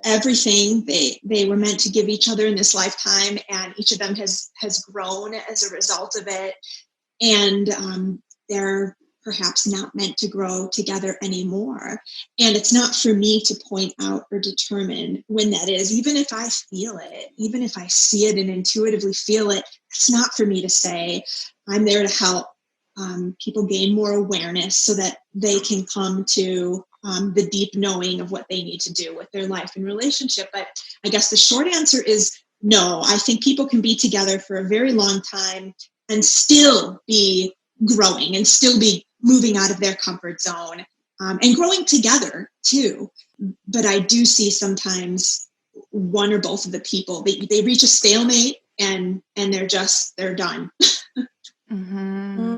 everything they were meant to give each other in this lifetime, and each of them has grown as a result of it. And they're perhaps not meant to grow together anymore. And it's not for me to point out or determine when that is. Even if I feel it, even if I see it and intuitively feel it, it's not for me to say. I'm there to help people gain more awareness so that they can come to the deep knowing of what they need to do with their life and relationship. But I guess the short answer is no. I think people can be together for a very long time and still be growing and still be moving out of their comfort zone, and growing together too. But I do see sometimes one or both of the people, they reach a stalemate and they're done. Mm-hmm.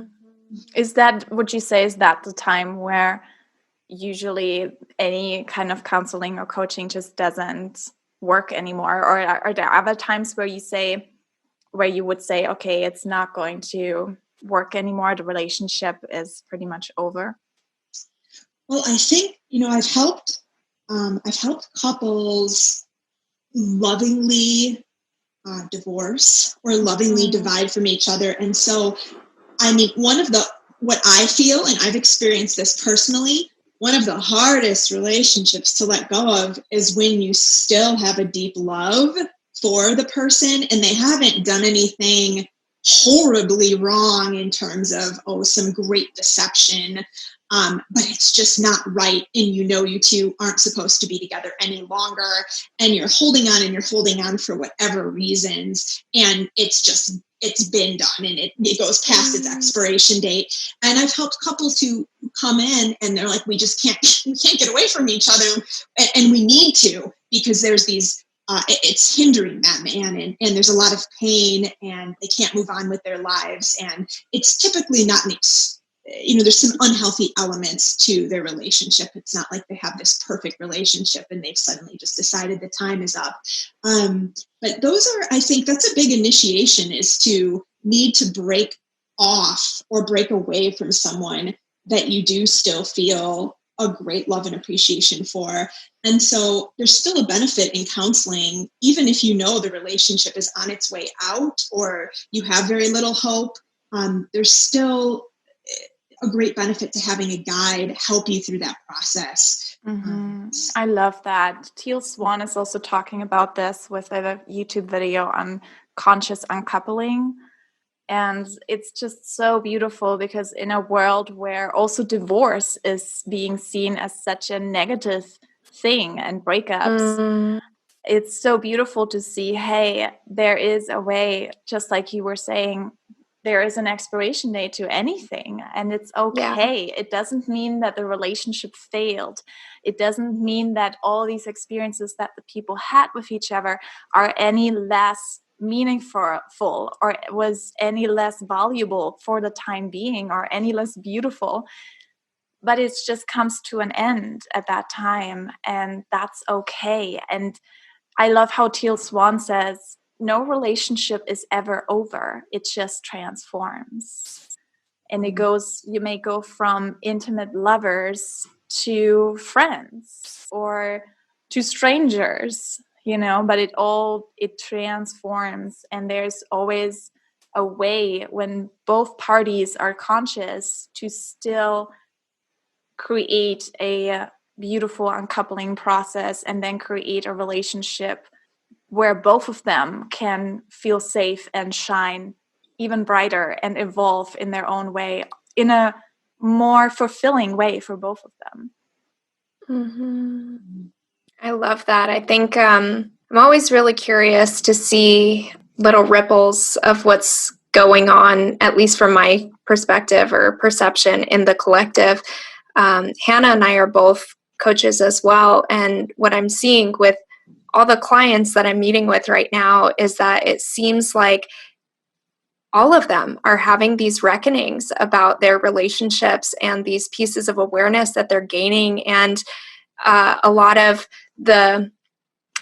Is that, would you say, is that the time where usually any kind of counseling or coaching just doesn't work anymore? Or are there other times where you would say, okay, it's not going to work anymore, the relationship is pretty much over? Well, I think, I've helped couples lovingly divorce or lovingly divide from each other. And so, I mean, what I feel, and I've experienced this personally, one of the hardest relationships to let go of is when you still have a deep love for the person and they haven't done anything horribly wrong in terms of, some great deception, but it's just not right. And you two aren't supposed to be together any longer. And you're holding on for whatever reasons. And it's been done and it goes past its expiration date. And I've helped couples who come in and they're like, we just can't get away from each other. And we need to, because there's these, it's hindering them, and there's a lot of pain and they can't move on with their lives. And it's typically not there's some unhealthy elements to their relationship. It's not like they have this perfect relationship and they've suddenly just decided the time is up. But I think that's a big initiation, is to need to break off or break away from someone that you do still feel a great love and appreciation for. And so there's still a benefit in counseling, even if the relationship is on its way out or you have very little hope. There's still a great benefit to having a guide help you through that process. Mm-hmm. I love that. Teal Swan is also talking about this with a YouTube video on conscious uncoupling. And it's just so beautiful, because in a world where also divorce is being seen as such a negative thing and breakups, it's so beautiful to see, hey, there is a way, just like you were saying, there is an expiration date to anything, and it's okay. Yeah. It doesn't mean that the relationship failed. It doesn't mean that all these experiences that the people had with each other are any less meaningful or was any less valuable for the time being or any less beautiful. But it just comes to an end at that time, and that's okay. And I love how Teal Swan says, no relationship is ever over. It just transforms. And it goes, you may go from intimate lovers to friends or to strangers, but it transforms. And there's always a way when both parties are conscious to still create a beautiful uncoupling process and then create a relationship where both of them can feel safe and shine even brighter and evolve in their own way in a more fulfilling way for both of them. Mm-hmm. I love that. I think I'm always really curious to see little ripples of what's going on, at least from my perspective or perception in the collective. Hannah and I are both coaches as well. And what I'm seeing with all the clients that I'm meeting with right now is that it seems like all of them are having these reckonings about their relationships and these pieces of awareness that they're gaining. And a lot of the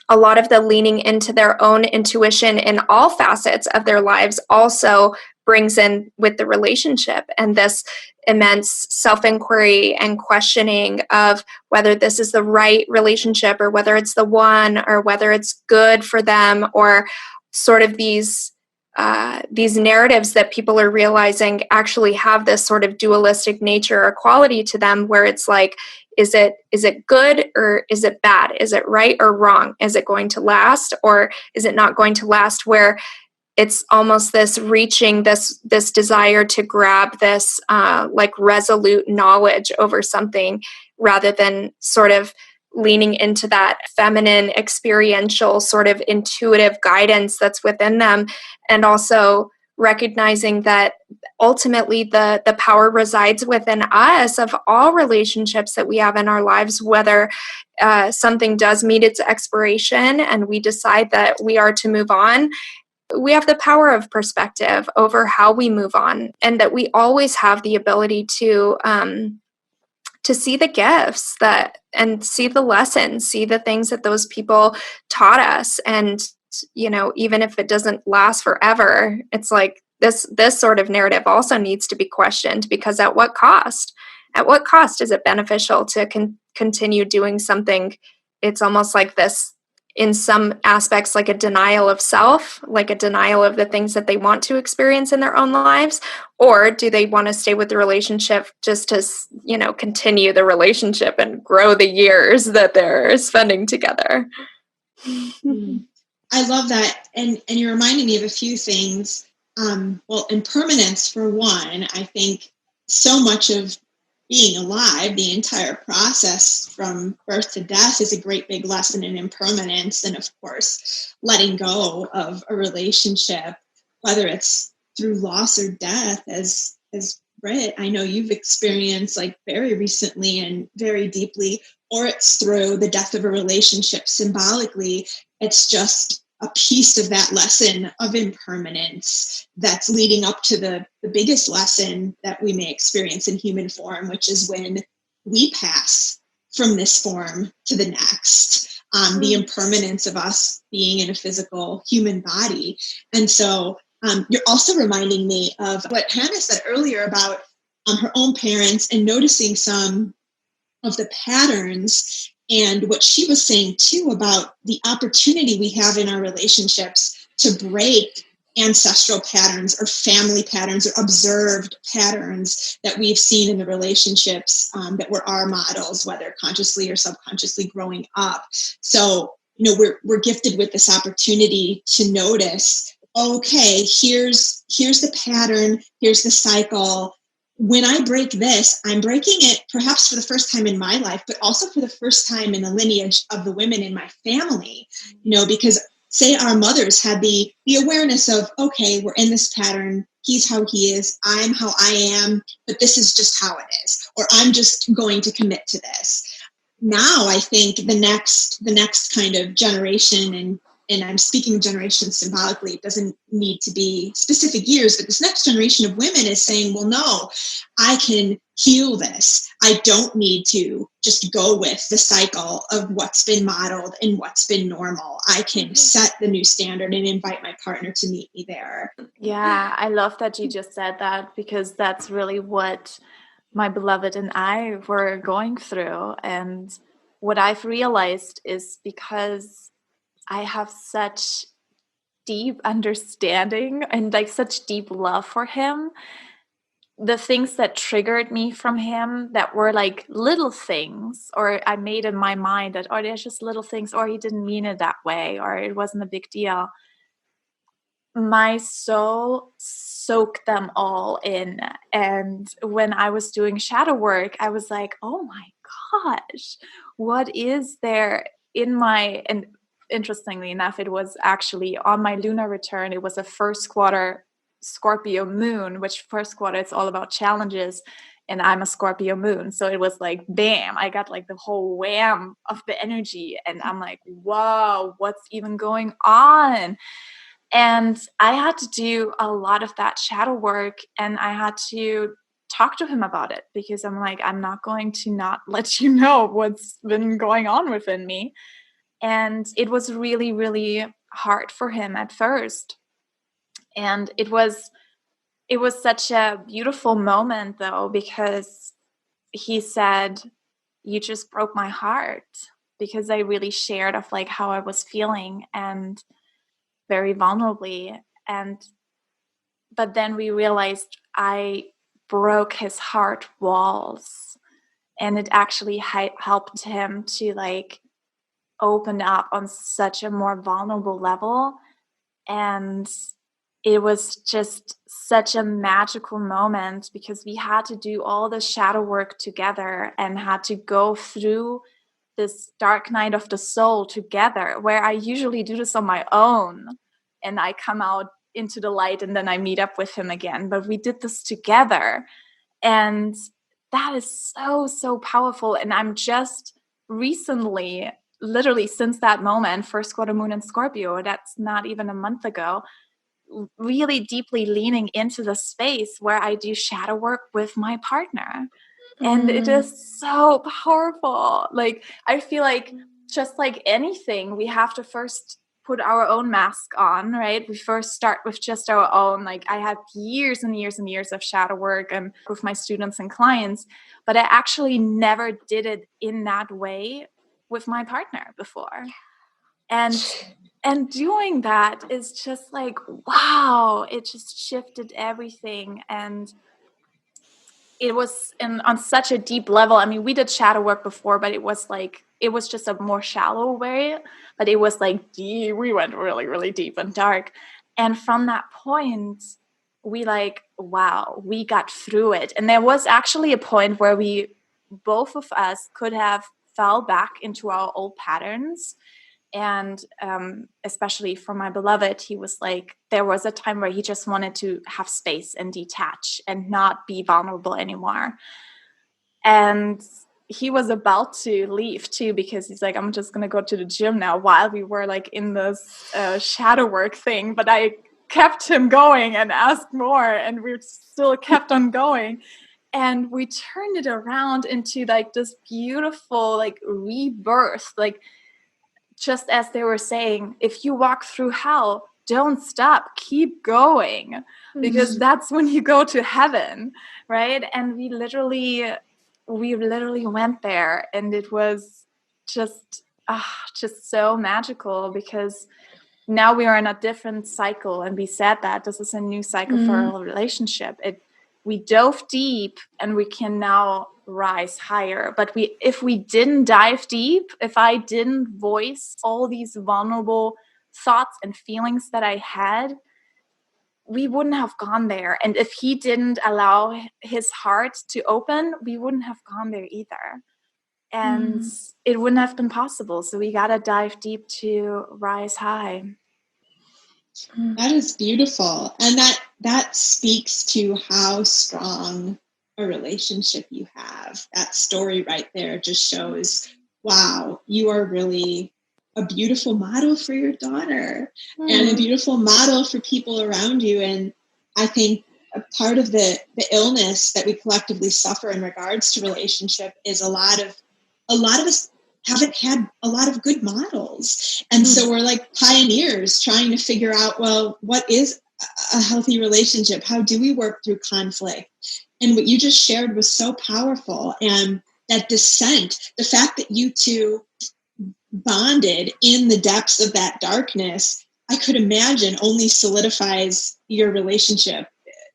leaning into their own intuition in all facets of their lives also brings in with the relationship and this immense self-inquiry and questioning of whether this is the right relationship or whether it's the one or whether it's good for them, or sort of these narratives that people are realizing actually have this sort of dualistic nature or quality to them, where it's like, is it good or is it bad? Is it right or wrong? Is it going to last or is it not going to last? Where it's almost this reaching this desire to grab this like resolute knowledge over something, rather than sort of leaning into that feminine, experiential, sort of intuitive guidance that's within them, and also recognizing that ultimately the power resides within us of all relationships that we have in our lives, whether something does meet its expiration and we decide that we are to move on. We have the power of perspective over how we move on, and that we always have the ability to see the gifts and see the lessons, see the things that those people taught us. And, even if it doesn't last forever, it's like this sort of narrative also needs to be questioned, because at what cost? At what cost is it beneficial to continue doing something? It's almost like this, in some aspects, like a denial of self, like a denial of the things that they want to experience in their own lives? Or do they want to stay with the relationship just to, continue the relationship and grow the years that they're spending together? I love that. And you're reminding me of a few things. Well, impermanence, for one. I think so much of being alive, the entire process from birth to death, is a great big lesson in impermanence. And of course, letting go of a relationship, whether it's through loss or death, as Britt, I know you've experienced like very recently and very deeply, or it's through the death of a relationship symbolically. It's just a piece of that lesson of impermanence that's leading up to the biggest lesson that we may experience in human form, which is when we pass from this form to the next, the impermanence of us being in a physical human body. And so you're also reminding me of what Hannah said earlier about her own parents and noticing some of the patterns, and what she was saying too about the opportunity we have in our relationships to break ancestral patterns or family patterns or observed patterns that we've seen in the relationships that were our models, whether consciously or subconsciously growing up. So, we're gifted with this opportunity to notice, okay, here's the pattern, here's the cycle. When I break this, I'm breaking it perhaps for the first time in my life, but also for the first time in the lineage of the women in my family, because say our mothers had the awareness of, okay, we're in this pattern, he's how he is, I'm how I am, but this is just how it is, or I'm just going to commit to this. Now I think the next kind of generation, and I'm speaking generation symbolically, it doesn't need to be specific years, but this next generation of women is saying, well, no, I can heal this. I don't need to just go with the cycle of what's been modeled and what's been normal. I can set the new standard and invite my partner to meet me there. Yeah, I love that you just said that, because that's really what my beloved and I were going through. And what I've realized is, because I have such deep understanding and like such deep love for him, the things that triggered me from him that were like little things, or I made in my mind that, oh, there's just little things, or he didn't mean it that way, or it wasn't a big deal. My soul soaked them all in. And when I was doing shadow work, I was like, oh my gosh, what is there in my, and interestingly enough, it was actually on my lunar return. It was a first quarter Scorpio moon, which first quarter, it's all about challenges. And I'm a Scorpio moon. So it was like, bam, I got like the whole wham of the energy. And I'm like, whoa, what's even going on? And I had to do a lot of that shadow work, and I had to talk to him about it, because I'm like, I'm not going to not let you know what's been going on within me. And it was really, really hard for him at first. And it was such a beautiful moment, though, because he said, you just broke my heart, because I really shared of like how I was feeling, and very vulnerably. But then we realized I broke his heart walls, and it actually helped him to like open up on such a more vulnerable level. And it was just such a magical moment, because we had to do all the shadow work together and had to go through this dark night of the soul together, where I usually do this on my own and I come out into the light and then I meet up with him again. But we did this together, and that is so, so powerful. And I'm just recently, literally since that moment, first quarter moon in Scorpio, that's not even a month ago, really deeply leaning into the space where I do shadow work with my partner. And it is so powerful. Like, I feel like just like anything, we have to first put our own mask on, right? We first start with just our own. Like, I had years and years and years of shadow work and with my students and clients, but I actually never did it in that way with my partner before. And doing that is just like, wow, it just shifted everything. And it was on such a deep level. I mean, we did shadow work before, but it was just a more shallow way, but it was like deep. We went really, really deep and dark. And from that point, we like, wow, we got through it. And there was actually a point where both of us could have fell back into our old patterns. And especially for my beloved, he was like, there was a time where he just wanted to have space and detach and not be vulnerable anymore. And he was about to leave too, because he's like, I'm just going to go to the gym now, while we were like in this shadow work thing. But I kept him going and asked more, and we still kept on going. And we turned it around into like this beautiful like rebirth, like, just as they were saying, if you walk through hell, don't stop, keep going, because that's when you go to heaven, right? And we literally went there, and it was just so magical, because now we are in a different cycle. And we said that this is a new cycle for our relationship. We dove deep, and we can now rise higher. But if we didn't dive deep, if I didn't voice all these vulnerable thoughts and feelings that I had, we wouldn't have gone there. And if he didn't allow his heart to open, we wouldn't have gone there either. and it wouldn't have been possible. So we got to dive deep to rise high. That is beautiful. And that speaks to how strong a relationship you have. That story right there just shows, wow, you are really a beautiful model for your daughter and a beautiful model for people around you. And I think a part of the illness that we collectively suffer in regards to relationship is a lot of us haven't had a lot of good models. And so we're like pioneers trying to figure out, well, what is a healthy relationship? How do we work through conflict? And what you just shared was so powerful. And that descent, the fact that you two bonded in the depths of that darkness, I could imagine only solidifies your relationship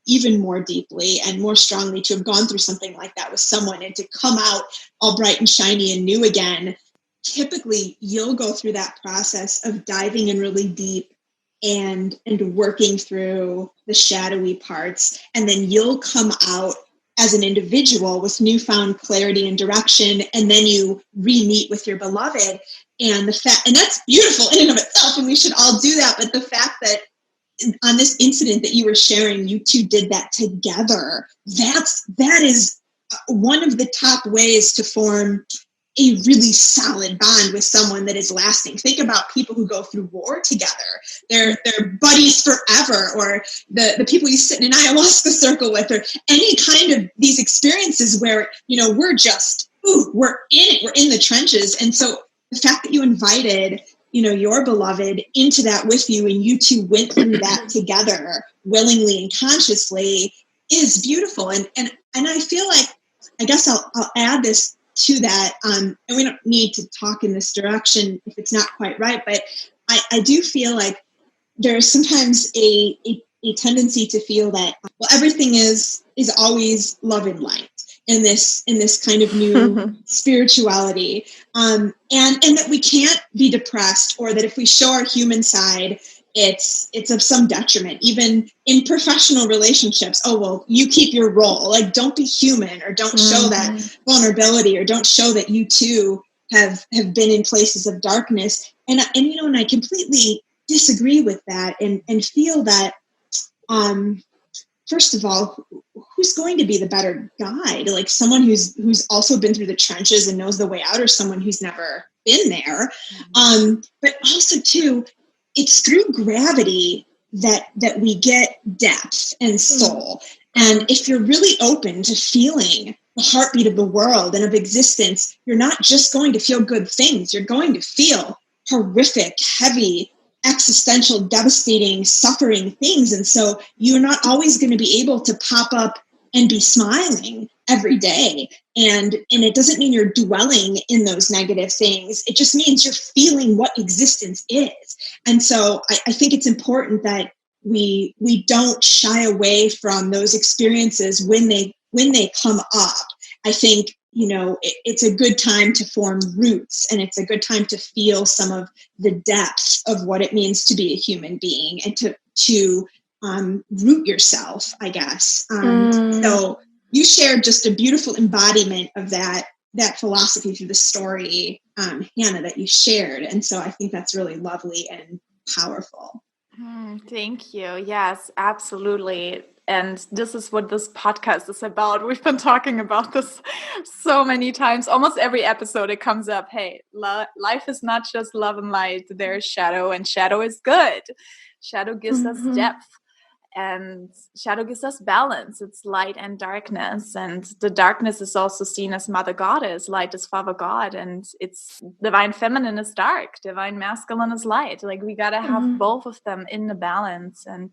even more deeply and more strongly to have gone through something like that with someone and to come out all bright and shiny and new again. Typically, you'll go through that process of diving in really deep and working through the shadowy parts. And then you'll come out as an individual with newfound clarity and direction. And then you re-meet with your beloved. And that's beautiful in and of itself. And we should all do that. But the fact that on this incident that you were sharing, you two did that together. That is one of the top ways to form a really solid bond with someone that is lasting. Think about people who go through war together. They're buddies forever, or the people you sit in an ayahuasca circle with, or any kind of these experiences where, we're just, we're in it, we're in the trenches. And so the fact that you invited your beloved into that with you, and you two went through that together willingly and consciously, is beautiful. And I feel like, I guess I'll add this to that. And we don't need to talk in this direction if it's not quite right, but I do feel like there's sometimes a tendency to feel that, well, everything is always love and light in this kind of new spirituality, and that we can't be depressed, or that if we show our human side, it's of some detriment, even in professional relationships. Oh, well, you keep your role, like don't be human, or don't show that vulnerability, or don't show that you too have been in places of darkness. And I completely disagree with that, and feel that, first of all, who's going to be the better guide? Like someone who's also been through the trenches and knows the way out, or someone who's never been there. But also too, it's through gravity that we get depth and soul. And if you're really open to feeling the heartbeat of the world and of existence, you're not just going to feel good things. You're going to feel horrific, heavy, existential, devastating, suffering things. And so you're not always going to be able to pop up and be smiling every day. And it doesn't mean you're dwelling in those negative things. It just means you're feeling what existence is. And so I think it's important that we don't shy away from those experiences when they come up. I think, it's a good time to form roots, and it's a good time to feel some of the depth of what it means to be a human being, and to root yourself, I guess. So you shared just a beautiful embodiment of that philosophy through the story, Hannah, that you shared. And so I think that's really lovely and powerful. Thank you. Yes, absolutely. And this is what this podcast is about. We've been talking about this so many times. Almost every episode it comes up. Hey, life is not just love and light. There's shadow, and shadow is good. Shadow gives us depth, and shadow gives us balance. It's light and darkness. And the darkness is also seen as Mother Goddess. Light is Father God. And it's divine feminine is dark. Divine masculine is light. Like we got to have both of them in the balance. And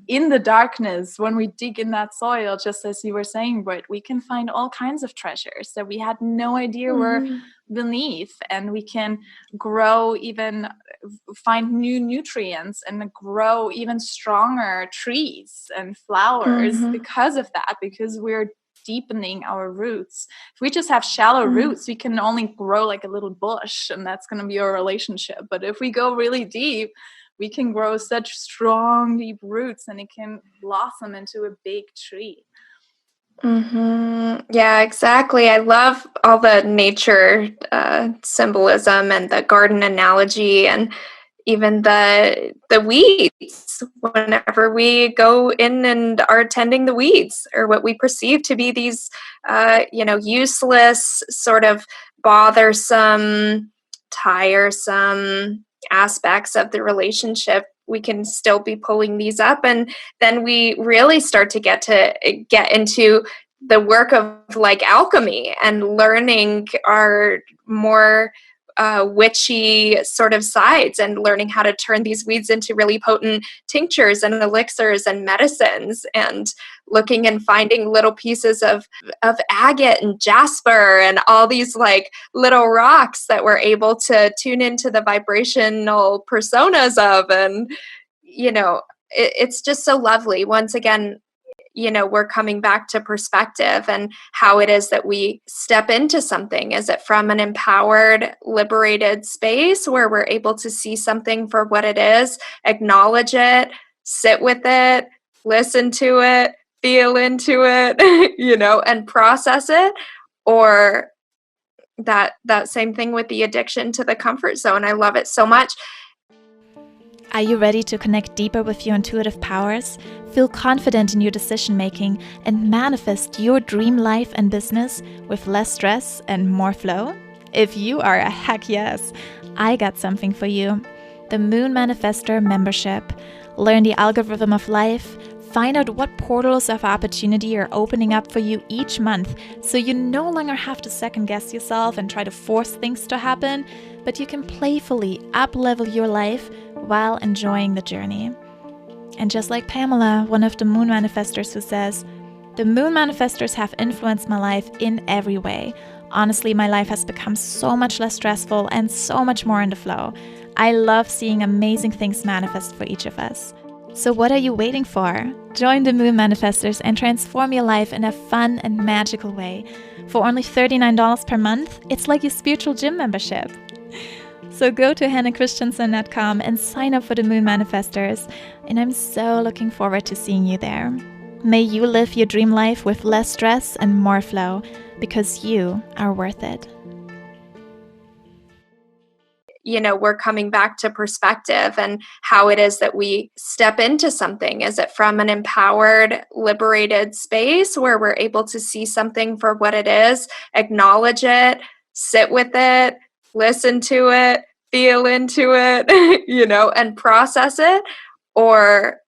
in the darkness, when we dig in that soil, just as you were saying, Britt, we can find all kinds of treasures that we had no idea were beneath. And we can grow, even find new nutrients, and grow even stronger trees and flowers because of that, because we're deepening our roots. If we just have shallow roots, we can only grow like a little bush, and that's going to be our relationship. But if we go really deep, we can grow such strong, deep roots, and it can blossom into a big tree. Yeah, exactly. I love all the nature symbolism and the garden analogy, and even the weeds. Whenever we go in and are tending the weeds, or what we perceive to be these, useless, sort of bothersome, tiresome aspects of the relationship, we can still be pulling these up, and then we really start to get into the work of like alchemy and learning our more witchy sort of sides, and learning how to turn these weeds into really potent tinctures and elixirs and medicines, and looking and finding little pieces of agate and jasper and all these like little rocks that we're able to tune into the vibrational personas of. And it's just so lovely. Once again, we're coming back to perspective and how it is that we step into something. Is it from an empowered, liberated space where we're able to see something for what it is, acknowledge it, sit with it, listen to it, feel into it, and process it? Or that same thing with the addiction to the comfort zone. I love it so much. Are you ready to connect deeper with your intuitive powers, feel confident in your decision making, and manifest your dream life and business with less stress and more flow? If you are, a heck yes, I got something for you. The Moon Manifestor membership. Learn the algorithm of life, find out what portals of opportunity are opening up for you each month, so you no longer have to second guess yourself and try to force things to happen, but you can playfully up-level your life while enjoying the journey. And just like Pamela, one of the Moon Manifestors, who says, "The Moon Manifestors have influenced my life in every way. Honestly, my life has become so much less stressful and so much more in the flow. I love seeing amazing things manifest for each of us." So what are you waiting for? Join the Moon Manifestors and transform your life in a fun and magical way. For only $39 per month, it's like your spiritual gym membership. So go to hannahchristiansen.com and sign up for the Moon Manifestors, and I'm so looking forward to seeing you there. May you live your dream life with less stress and more flow, because you are worth it. We're coming back to perspective and how it is that we step into something. Is it from an empowered, liberated space where we're able to see something for what it is, acknowledge it, sit with it, listen to it, feel into it, and process it? Or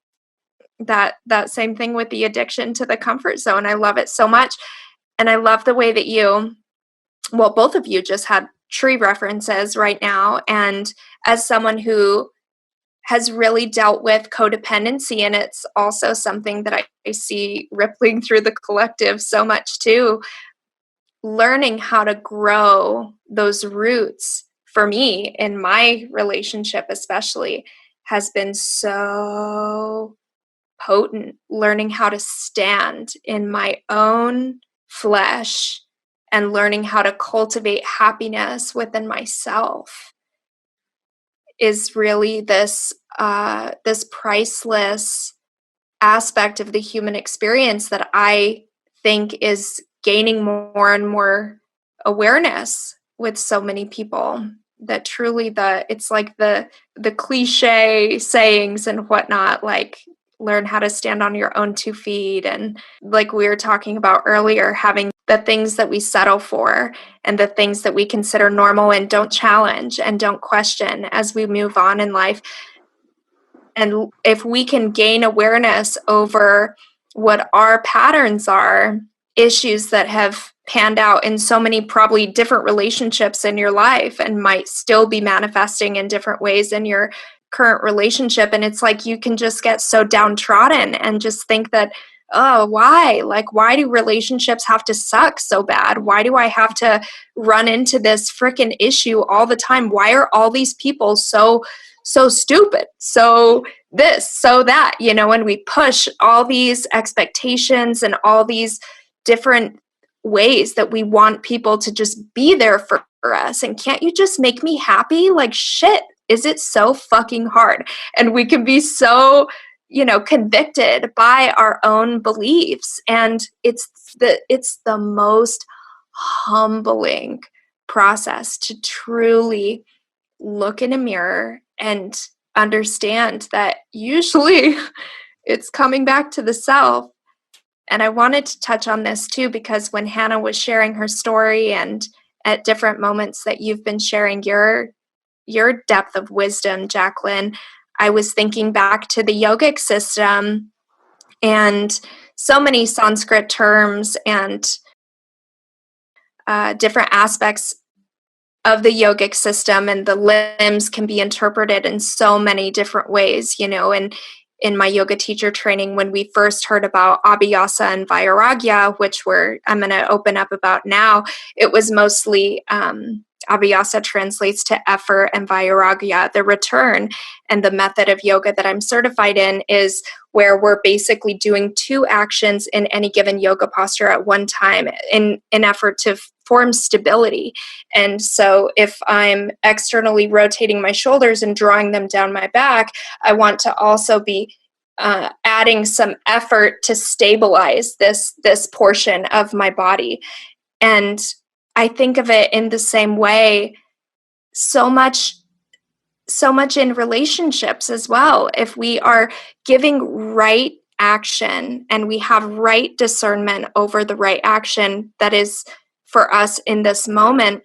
that same thing with the addiction to the comfort zone. I love it so much. And I love the way that both of you just had tree references right now. And as someone who has really dealt with codependency, and it's also something that I see rippling through the collective so much too, learning how to grow those roots for me in my relationship especially has been so potent. Learning how to stand in my own flesh and learning how to cultivate happiness within myself is really this priceless aspect of the human experience that I think is gaining more and more awareness with so many people. That truly it's like the cliche sayings and whatnot, like learn how to stand on your own 2 feet, and like we were talking about earlier, having the things that we settle for and the things that we consider normal and don't challenge and don't question as we move on in life. And if we can gain awareness over what our patterns are, issues that have panned out in so many probably different relationships in your life and might still be manifesting in different ways in your current relationship. And it's like you can just get so downtrodden and just think that, oh, why? Like, why do relationships have to suck so bad? Why do I have to run into this freaking issue all the time? Why are all these people so stupid? So this, so that, and we push all these expectations and all these different ways that we want people to just be there for us. And can't you just make me happy? Like, shit, is it so fucking hard? And we can be so, convicted by our own beliefs. And it's the most humbling process to truly look in a mirror and understand that usually it's coming back to the self. And I wanted to touch on this too, because when Hannah was sharing her story and at different moments that you've been sharing your depth of wisdom, Jaclyn, I was thinking back to the yogic system and so many Sanskrit terms and different aspects of the yogic system, and the limbs can be interpreted in so many different ways, and in my yoga teacher training, when we first heard about abhyasa and vairagya, which I'm going to open up about now, it was mostly abhyasa translates to effort, and vairagya, the return. And the method of yoga that I'm certified in is where we're basically doing 2 actions in any given yoga posture at one time in an effort to form stability. And so if I'm externally rotating my shoulders and drawing them down my back, I want to also be adding some effort to stabilize this portion of my body. And I think of it in the same way so much in relationships as well. If we are giving right action and we have right discernment over the right action that is for us in this moment,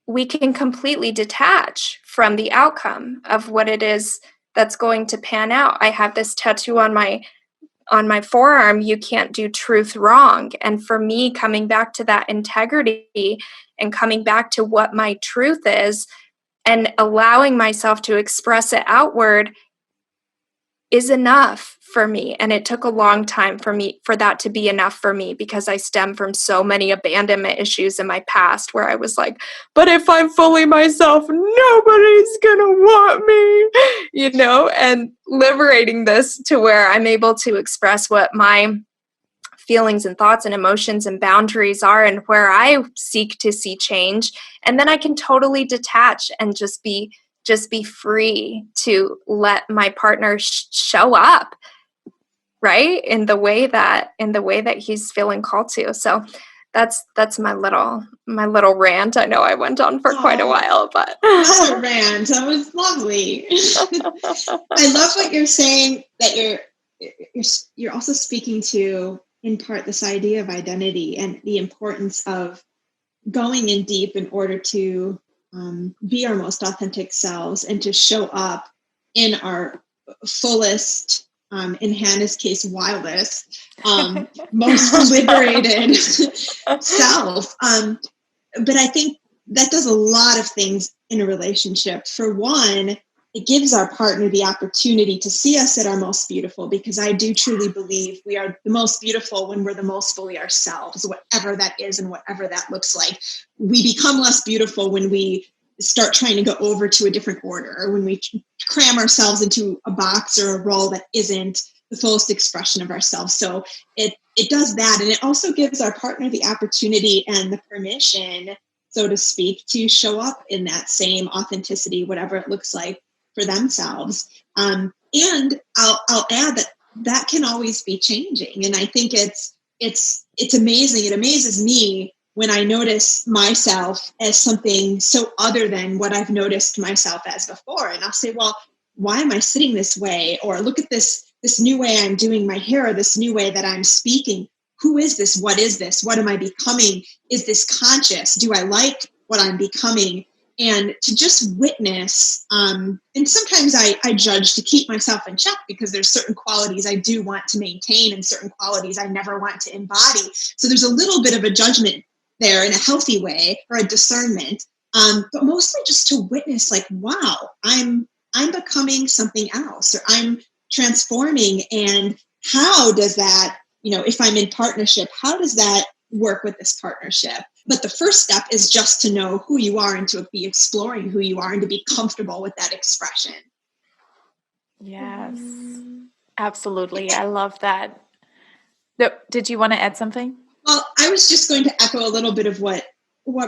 we can completely detach from the outcome of what it is that's going to pan out. I have this tattoo on my forearm, "You can't do truth wrong." And for me, coming back to that integrity and coming back to what my truth is and allowing myself to express it outward is enough for me. And it took a long time for that to be enough for me, because I stem from so many abandonment issues in my past where I was like, but if I'm fully myself, nobody's gonna want me, and liberating this to where I'm able to express what my feelings and thoughts and emotions and boundaries are and where I seek to see change. And then I can totally detach and just be free to let my partner show up, right, in the way that he's feeling called to. So that's my little rant. I know I went on for quite a while, but not a rant. That was lovely. I love what you're saying, that you're also speaking to, in part, this idea of identity and the importance of going in deep in order to be our most authentic selves and to show up in our fullest, in Hannah's case, wildest, most liberated self. But I think that does a lot of things in a relationship. For one, it gives our partner the opportunity to see us at our most beautiful, because I do truly believe we are the most beautiful when we're the most fully ourselves, whatever that is and whatever that looks like. We become less beautiful when we start trying to go over to a different order, or when we cram ourselves into a box or a role that isn't the fullest expression of ourselves. So it does that. And it also gives our partner the opportunity and the permission, so to speak, to show up in that same authenticity, whatever it looks like for themselves. And I'll add that can always be changing. And I think it's amazing. It amazes me when I notice myself as something so other than what I've noticed myself as before. And I'll say, well, why am I sitting this way? Or look at this new way I'm doing my hair, or this new way that I'm speaking. Who is this? What is this? What am I becoming? Is this conscious? Do I like what I'm becoming? And to just witness, and sometimes I judge to keep myself in check, because there's certain qualities I do want to maintain and certain qualities I never want to embody. So there's a little bit of a judgment there in a healthy way, or a discernment, but mostly just to witness, like, wow, I'm becoming something else, or I'm transforming. And how does that, if I'm in partnership, how does that work with this partnership? But the first step is just to know who you are and to be exploring who you are and to be comfortable with that expression. Yes, absolutely. I love that. Did you want to add something? Well, I was just going to echo a little bit of what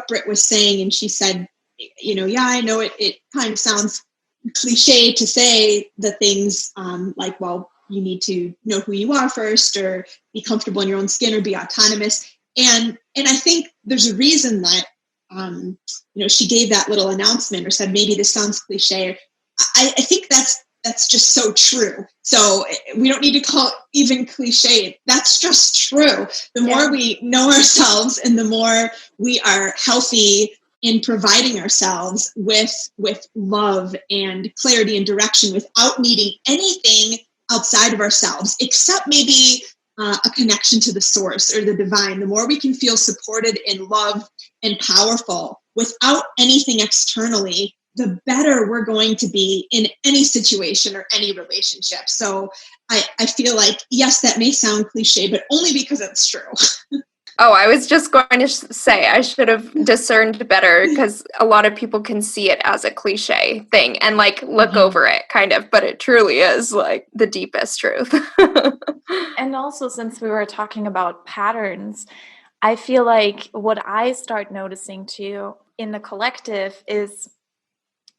Britt was saying. And she said, yeah, I know it kind of sounds cliche to say the things like, well, you need to know who you are first, or be comfortable in your own skin, or be autonomous. And I think there's a reason that, she gave that little announcement or said, maybe this sounds cliche. I think that's just so true. So we don't need to call it even cliche. That's just true. The more we know ourselves and the more we are healthy in providing ourselves with love and clarity and direction without needing anything outside of ourselves, except maybe a connection to the source or the divine, the more we can feel supported and loved and powerful without anything externally, the better we're going to be in any situation or any relationship. So I feel like, yes, that may sound cliche, but only because it's true. Oh, I was just going to say I should have discerned better, because a lot of people can see it as a cliche thing and like look over it kind of, but it truly is like the deepest truth. And also, since we were talking about patterns, I feel like what I start noticing too in the collective is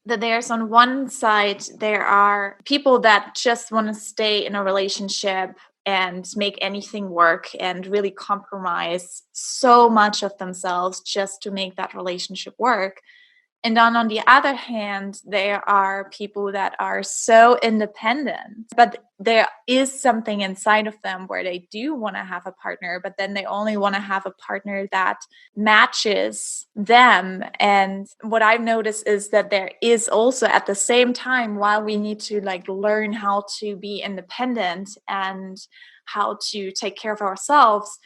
that there's on one side, there are people that just want to stay in a relationship and make anything work and really compromise so much of themselves just to make that relationship work. And then on the other hand, there are people that are so independent, but there is something inside of them where they do want to have a partner, but then they only want to have a partner that matches them. And what I've noticed is that there is also at the same time, while we need to like learn how to be independent and how to take care of ourselves,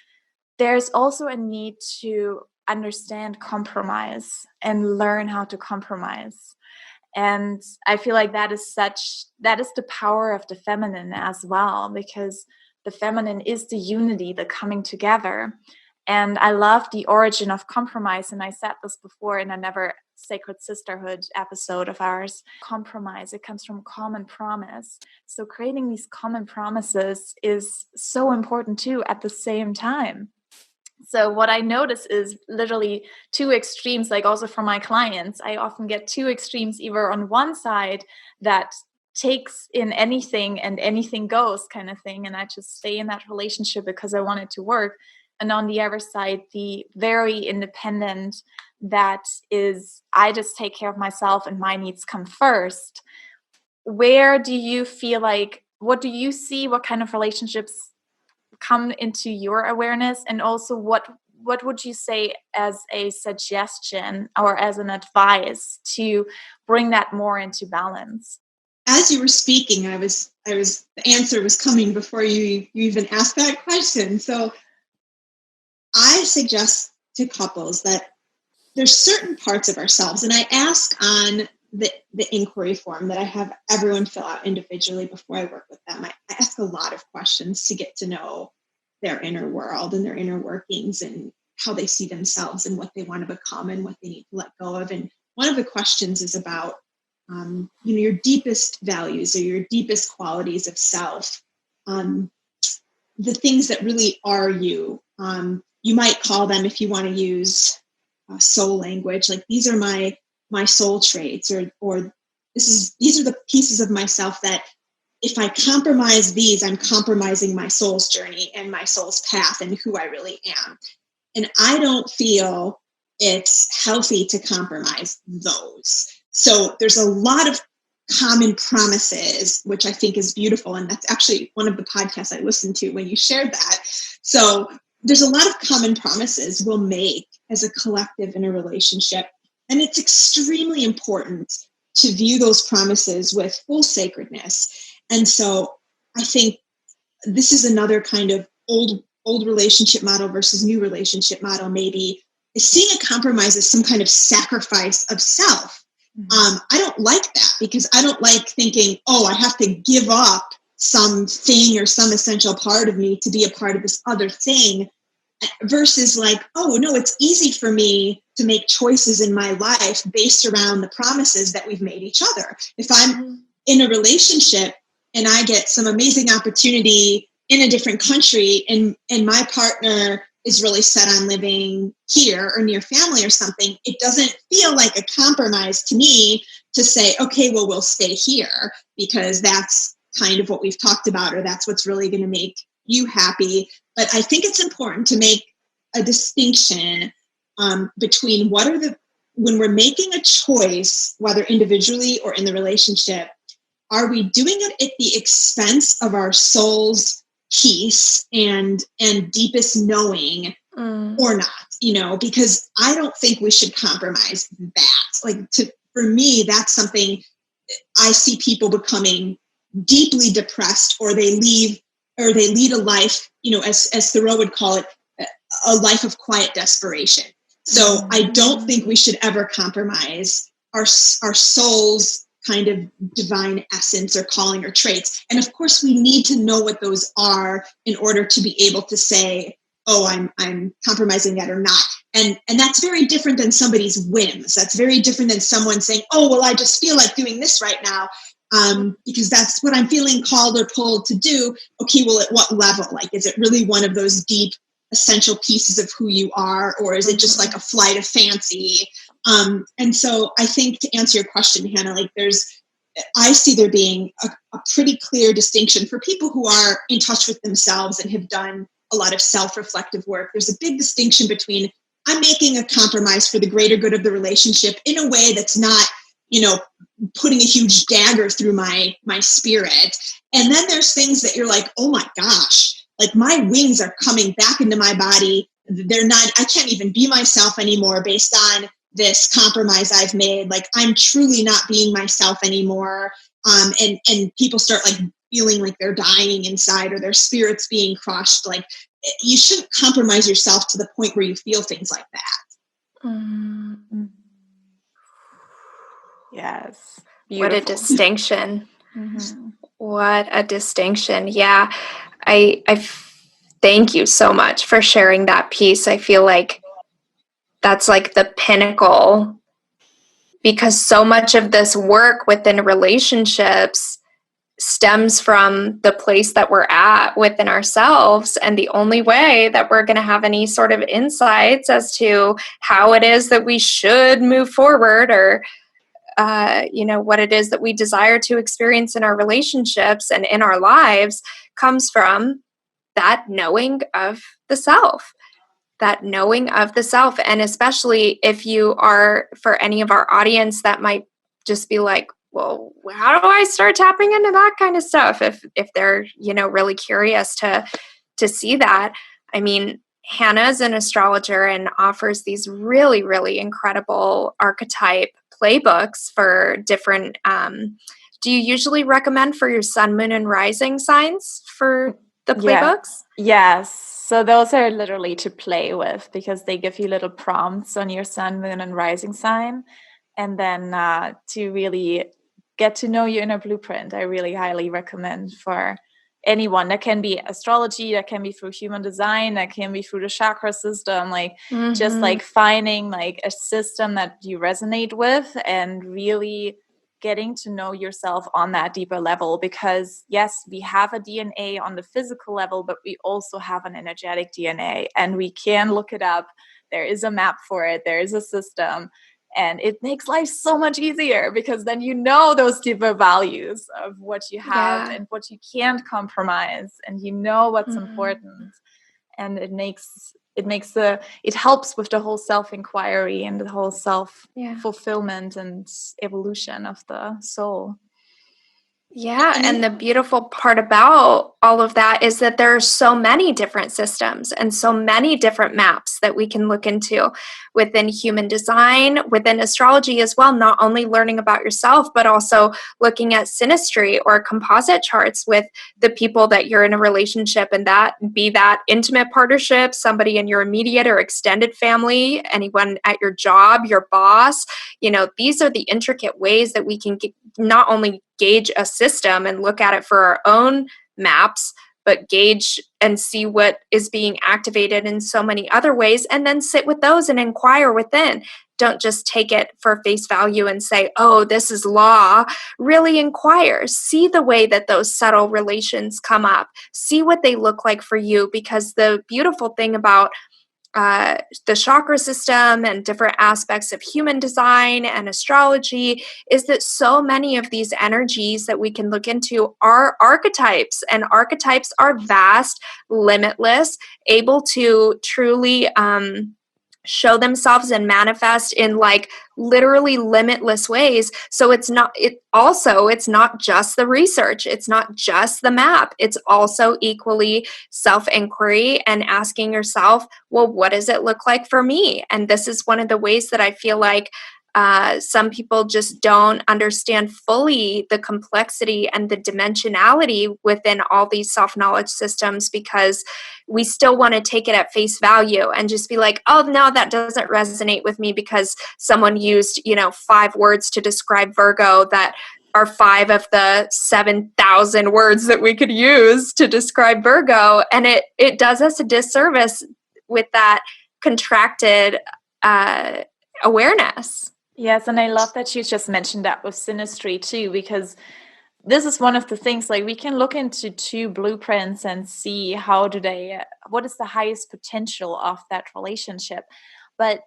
there's also a need to understand compromise and learn how to compromise. And I feel like that is the power of the feminine as well, because the feminine is the unity, the coming together. And I love the origin of compromise. And I said this before in another Sacred Sisterhood episode of ours. Compromise, it comes from common promise. So creating these common promises is so important too at the same time. So what I notice is literally two extremes, like also for my clients, I often get two extremes, either on one side that takes in anything and anything goes kind of thing, and I just stay in that relationship because I want it to work. And on the other side, the very independent, that is, I just take care of myself and my needs come first. Where do you feel like, what do you see, what kind of relationships come into your awareness? And also what would you say as a suggestion or as an advice to bring that more into balance? As you were speaking, the answer was coming before you even asked that question. So I suggest to couples that there's certain parts of ourselves, and I ask on the inquiry form that I have everyone fill out individually before I work with them. I ask a lot of questions to get to know their inner world and their inner workings and how they see themselves and what they want to become and what they need to let go of. And one of the questions is about your deepest values or your deepest qualities of self, the things that really are you. You might call them, if you want to use soul language, like these are my soul traits, or these are the pieces of myself that if I compromise these, I'm compromising my soul's journey and my soul's path and who I really am. And I don't feel it's healthy to compromise those. So there's a lot of common promises, which I think is beautiful. And that's actually one of the podcasts I listened to when you shared that. So there's a lot of common promises we'll make as a collective in a relationship. And it's extremely important to view those promises with full sacredness. And so I think this is another kind of old relationship model versus new relationship model, maybe, is seeing a compromise as some kind of sacrifice of self. Mm-hmm. I don't like that, because I don't like thinking, oh, I have to give up something or some essential part of me to be a part of this other thing, versus like, oh, no, it's easy for me to make choices in my life based around the promises that we've made each other. If I'm in a relationship and I get some amazing opportunity in a different country and my partner is really set on living here or near family or something, it doesn't feel like a compromise to me to say, okay, well, we'll stay here because that's kind of what we've talked about, or that's what's really going to make you happy. But I think it's important to make a distinction between when we're making a choice, whether individually or in the relationship, are we doing it at the expense of our soul's peace and deepest knowing or not, because I don't think we should compromise that. For me, that's something I see people becoming deeply depressed, or they lead a life, as Thoreau would call it, a life of quiet desperation. So I don't think we should ever compromise our soul's kind of divine essence or calling or traits. And of course, we need to know what those are in order to be able to say, oh, I'm compromising that or not. And that's very different than somebody's whims. That's very different than someone saying, oh, well, I just feel like doing this right now because that's what I'm feeling called or pulled to do. Okay, well, at what level? Like, is it really one of those deep, essential pieces of who you are, or is it just like a flight of fancy? And so I think, to answer your question, Hannah, I see there being a pretty clear distinction for people who are in touch with themselves and have done a lot of self-reflective work. There's a big distinction between I'm making a compromise for the greater good of the relationship in a way that's not, putting a huge dagger through my spirit. And then there's things that you're like, oh my gosh, like my wings are coming back into my body. I can't even be myself anymore based on this compromise I've made. Like, I'm truly not being myself anymore. And people start like feeling like they're dying inside, or their spirit's being crushed. Like, you shouldn't compromise yourself to the point where you feel things like that. Mm-hmm. Yes. What Beautiful. a distinction. Mm-hmm. What a distinction. Yeah. I thank you so much for sharing that piece. I feel like that's like the pinnacle, because so much of this work within relationships stems from the place that we're at within ourselves. And the only way that we're going to have any sort of insights as to how it is that we should move forward, or what it is that we desire to experience in our relationships and in our lives, comes from that knowing of the self. And especially if you are, for any of our audience that might just be like, well, how do I start tapping into that kind of stuff? If they're, really curious to see that. I mean, Hannah's an astrologer and offers these really, really incredible archetype playbooks for different, do you usually recommend for your sun, moon, and rising signs for the playbooks? Yes. So those are literally to play with, because they give you little prompts on your sun, moon, and rising sign. And then to really get to know your inner blueprint, I really highly recommend for anyone. That can be astrology, that can be through human design, that can be through the chakra system, just like finding like a system that you resonate with and really getting to know yourself on that deeper level. Because yes, we have a DNA on the physical level, but we also have an energetic DNA, and we can look it up. There is a map for it. There is a system. And it makes life so much easier, because then you know those deeper values of what you have and what you can't compromise, and you know what's important. And it helps with the whole self-inquiry and the whole self-fulfillment and evolution of the soul. Yeah, and the beautiful part about all of that is that there are so many different systems and so many different maps that we can look into within human design, within astrology as well, not only learning about yourself, but also looking at synastry or composite charts with the people that you're in a relationship, and that be that intimate partnership, somebody in your immediate or extended family, anyone at your job, your boss. These are the intricate ways that we can not only gauge a system and look at it for our own maps, but gauge and see what is being activated in so many other ways, and then sit with those and inquire within. Don't just take it for face value and say, oh, this is law. Really inquire. See the way that those subtle relations come up. See what they look like for you, because the beautiful thing about the chakra system and different aspects of human design and astrology is that so many of these energies that we can look into are archetypes, and archetypes are vast, limitless, able to truly show themselves and manifest in like literally limitless ways. So it's not just the research, it's not just the map, it's also equally self-inquiry and asking yourself, well, what does it look like for me? And this is one of the ways that I feel like some people just don't understand fully the complexity and the dimensionality within all these self-knowledge systems, because we still want to take it at face value and just be like, oh, no, that doesn't resonate with me because someone used, 5 words to describe Virgo that are 5 of the 7,000 words that we could use to describe Virgo. And it does us a disservice with that contracted awareness. Yes, and I love that you just mentioned that with synastry too, because this is one of the things, like we can look into 2 blueprints and see what is the highest potential of that relationship. But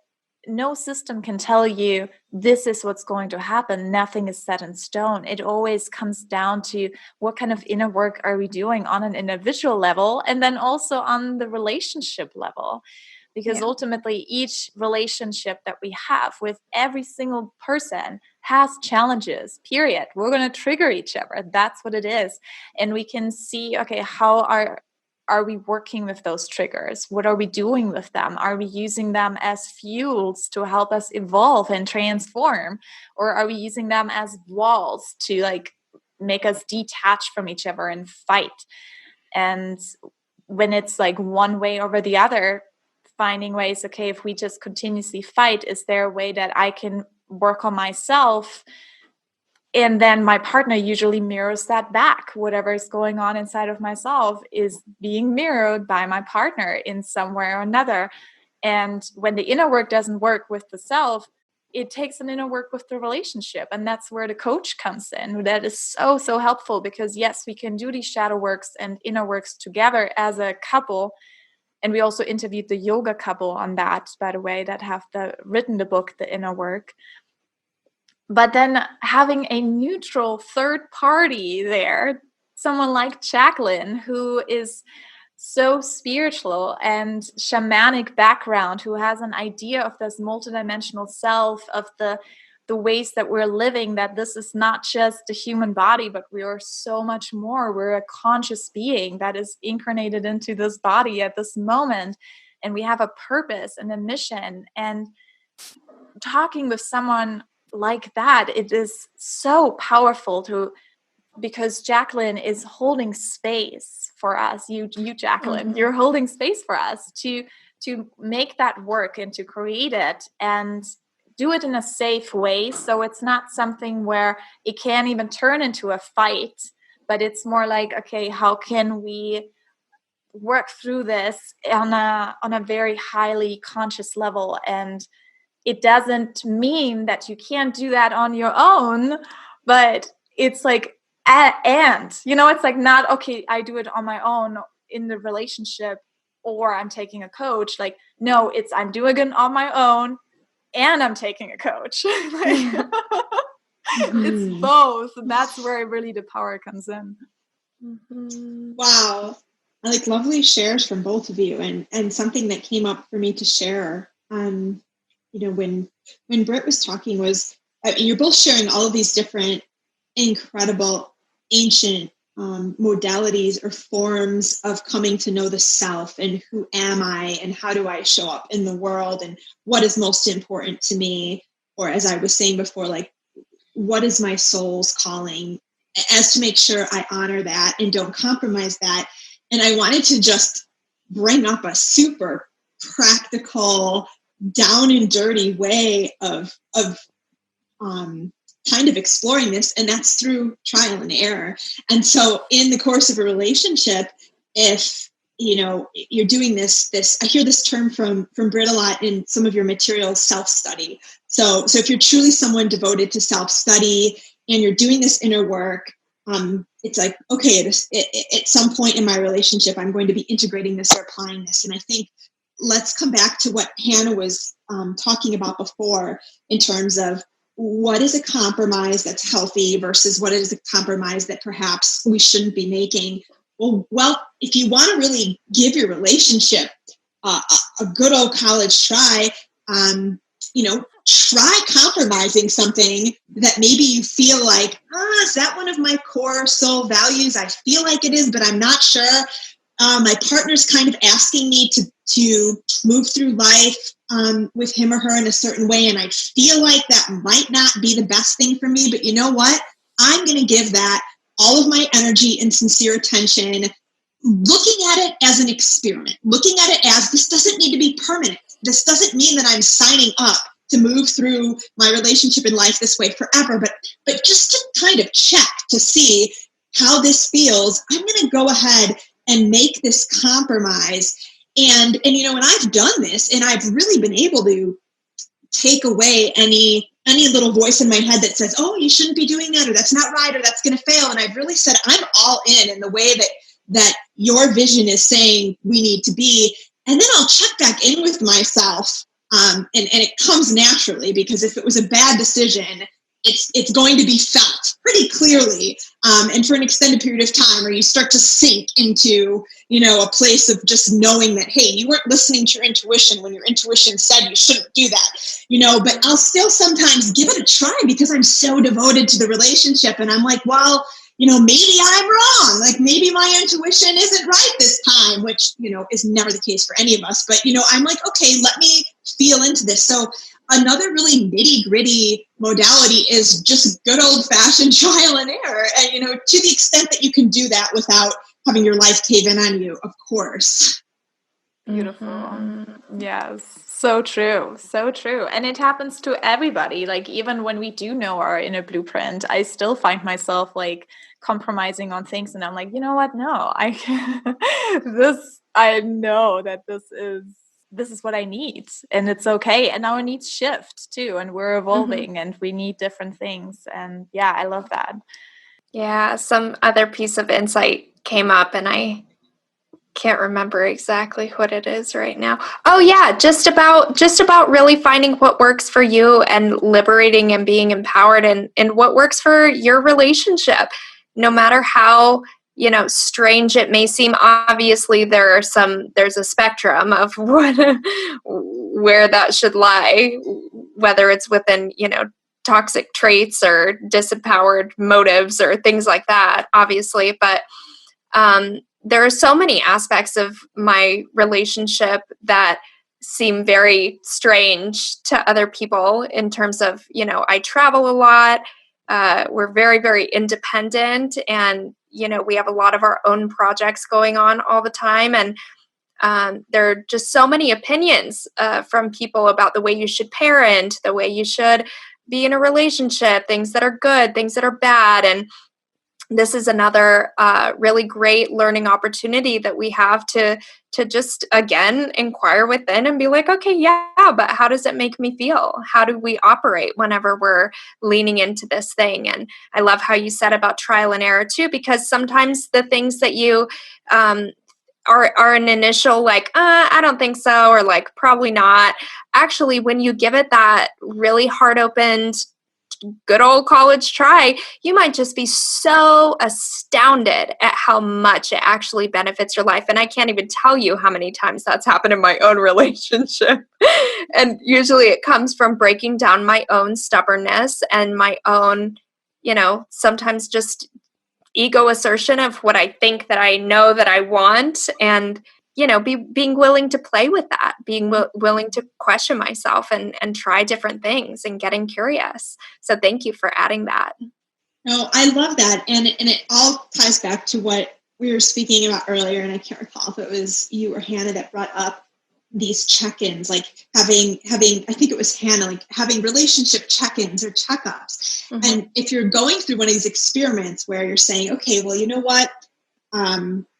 no system can tell you this is what's going to happen. Nothing is set in stone. It always comes down to what kind of inner work are we doing on an individual level, and then also on the relationship level. Because ultimately, each relationship that we have with every single person has challenges, period. We're going to trigger each other. That's what it is. And we can see, okay, how are we working with those triggers? What are we doing with them? Are we using them as fuels to help us evolve and transform? Or are we using them as walls to like make us detach from each other and fight? And when it's like one way over the other, finding ways, okay, if we just continuously fight, is there a way that I can work on myself? And then my partner usually mirrors that back. Whatever is going on inside of myself is being mirrored by my partner in some way or another. And when the inner work doesn't work with the self, it takes an inner work with the relationship. And that's where the coach comes in. That is so, so helpful, because yes, we can do these shadow works and inner works together as a couple. And we also interviewed the yoga couple on that, by the way, that have written the book, The Inner Work. But then having a neutral third party there, someone like Jaclyn, who is so spiritual and shamanic background, who has an idea of this multidimensional self, of the ways that we're living, that this is not just a human body, but we are so much more. We're a conscious being that is incarnated into this body at this moment, and we have a purpose and a mission. And talking with someone like that, it is so powerful because Jaclyn is holding space for us. You Jaclyn, you're holding space for us to make that work and to create it and do it in a safe way. So it's not something where it can even turn into a fight, but it's more like, okay, how can we work through this on a very highly conscious level? And it doesn't mean that you can't do that on your own, but it's like, it's like not, okay, I do it on my own in the relationship, or I'm taking a coach. Like, no, I'm doing it on my own, and I'm taking a coach. It's both. That's where really the power comes in. Wow. Like lovely shares from both of you. And something that came up for me to share, when Britt was talking was, you're both sharing all of these different incredible ancient modalities or forms of coming to know the self, and who am I, and how do I show up in the world, and what is most important to me, or as I was saying before, like what is my soul's calling, as to make sure I honor that and don't compromise that. And I wanted to just bring up a super practical, down and dirty way of kind of exploring this, and that's through trial and error. And so in the course of a relationship, if, you're doing this, I hear this term from Britt a lot in some of your materials, self-study. So if you're truly someone devoted to self-study and you're doing this inner work, it's like, okay, at some point in my relationship, I'm going to be integrating this or applying this. And I think let's come back to what Hannah was talking about before in terms of what is a compromise that's healthy versus what is a compromise that perhaps we shouldn't be making. Well, if you want to really give your relationship a good old college try, try compromising something that maybe you feel like, is that one of my core soul values? I feel like it is, but I'm not sure. My partner's kind of asking me to move through life with him or her in a certain way, and I feel like that might not be the best thing for me, but you know what? I'm going to give that all of my energy and sincere attention, looking at it as an experiment, looking at it as this doesn't need to be permanent. This doesn't mean that I'm signing up to move through my relationship in life this way forever, but just to kind of check to see how this feels, I'm going to go ahead and make this compromise. And I've done this, and I've really been able to take away any little voice in my head that says, oh, you shouldn't be doing that, or that's not right, or that's going to fail. And I've really said, I'm all in the way that your vision is saying we need to be. And then I'll check back in with myself. And it comes naturally, because if it was a bad decision, it's going to be felt pretty clearly, and for an extended period of time, where you start to sink into, a place of just knowing that, hey, you weren't listening to your intuition when your intuition said you shouldn't do that, but I'll still sometimes give it a try because I'm so devoted to the relationship. And I'm like, well, maybe I'm wrong. Like maybe my intuition isn't right this time, which, is never the case for any of us. But, I'm like, okay, let me feel into this. So another really nitty gritty modality is just good old fashioned trial and error. And, to the extent that you can do that without having your life cave in on you, of course. Beautiful. Yes. So true. So true. And it happens to everybody. Like even when we do know our inner blueprint, I still find myself like compromising on things. And I'm like, you know what? No, I know that this is what I need, and it's okay. And our needs shift too. And we're evolving and we need different things. And yeah, I love that. Yeah. Some other piece of insight came up, and I can't remember exactly what it is right now. Oh yeah, just about really finding what works for you and liberating and being empowered and what works for your relationship, no matter how strange it may seem. Obviously there's a spectrum of where that should lie, whether it's within toxic traits or disempowered motives or things like that, obviously, but there are so many aspects of my relationship that seem very strange to other people in terms of, I travel a lot. We're very, very independent, and, we have a lot of our own projects going on all the time. And there are just so many opinions from people about the way you should parent, the way you should be in a relationship, things that are good, things that are bad. And this is another really great learning opportunity that we have to just, again, inquire within and be like, okay, yeah, but how does it make me feel? How do we operate whenever we're leaning into this thing? And I love how you said about trial and error too, because sometimes the things that you are an initial like, I don't think so, or like, probably not. Actually, when you give it that really heart-opened, good old college try, you might just be so astounded at how much it actually benefits your life. And I can't even tell you how many times that's happened in my own relationship. And usually it comes from breaking down my own stubbornness and my own, sometimes just ego assertion of what I think that I know that I want, and being willing to play with that, being willing to question myself and try different things and getting curious. So thank you for adding that. No, I love that. And it all ties back to what we were speaking about earlier. And I can't recall if it was you or Hannah that brought up these check-ins, like having, I think it was Hannah, like having relationship check-ins or checkups. And if you're going through one of these experiments where you're saying, okay, well, you know what?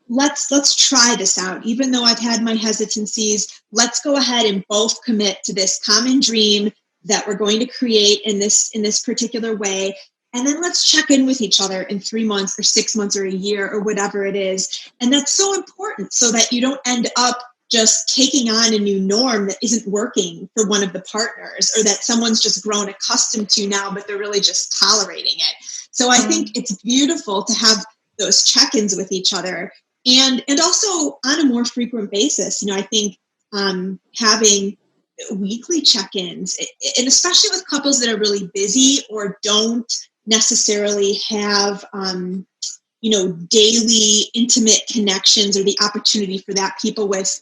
let's try this out. Even though I've had my hesitancies, let's go ahead and both commit to this common dream that we're going to create in this particular way. And then let's check in with each other in 3 months or 6 months or a year or whatever it is. And that's so important, so that you don't end up just taking on a new norm that isn't working for one of the partners, or that someone's just grown accustomed to now, but they're really just tolerating it. So I think it's beautiful to have those check-ins with each other, and also on a more frequent basis. I think having weekly check-ins, and especially with couples that are really busy or don't necessarily have daily intimate connections, or the opportunity for that, people with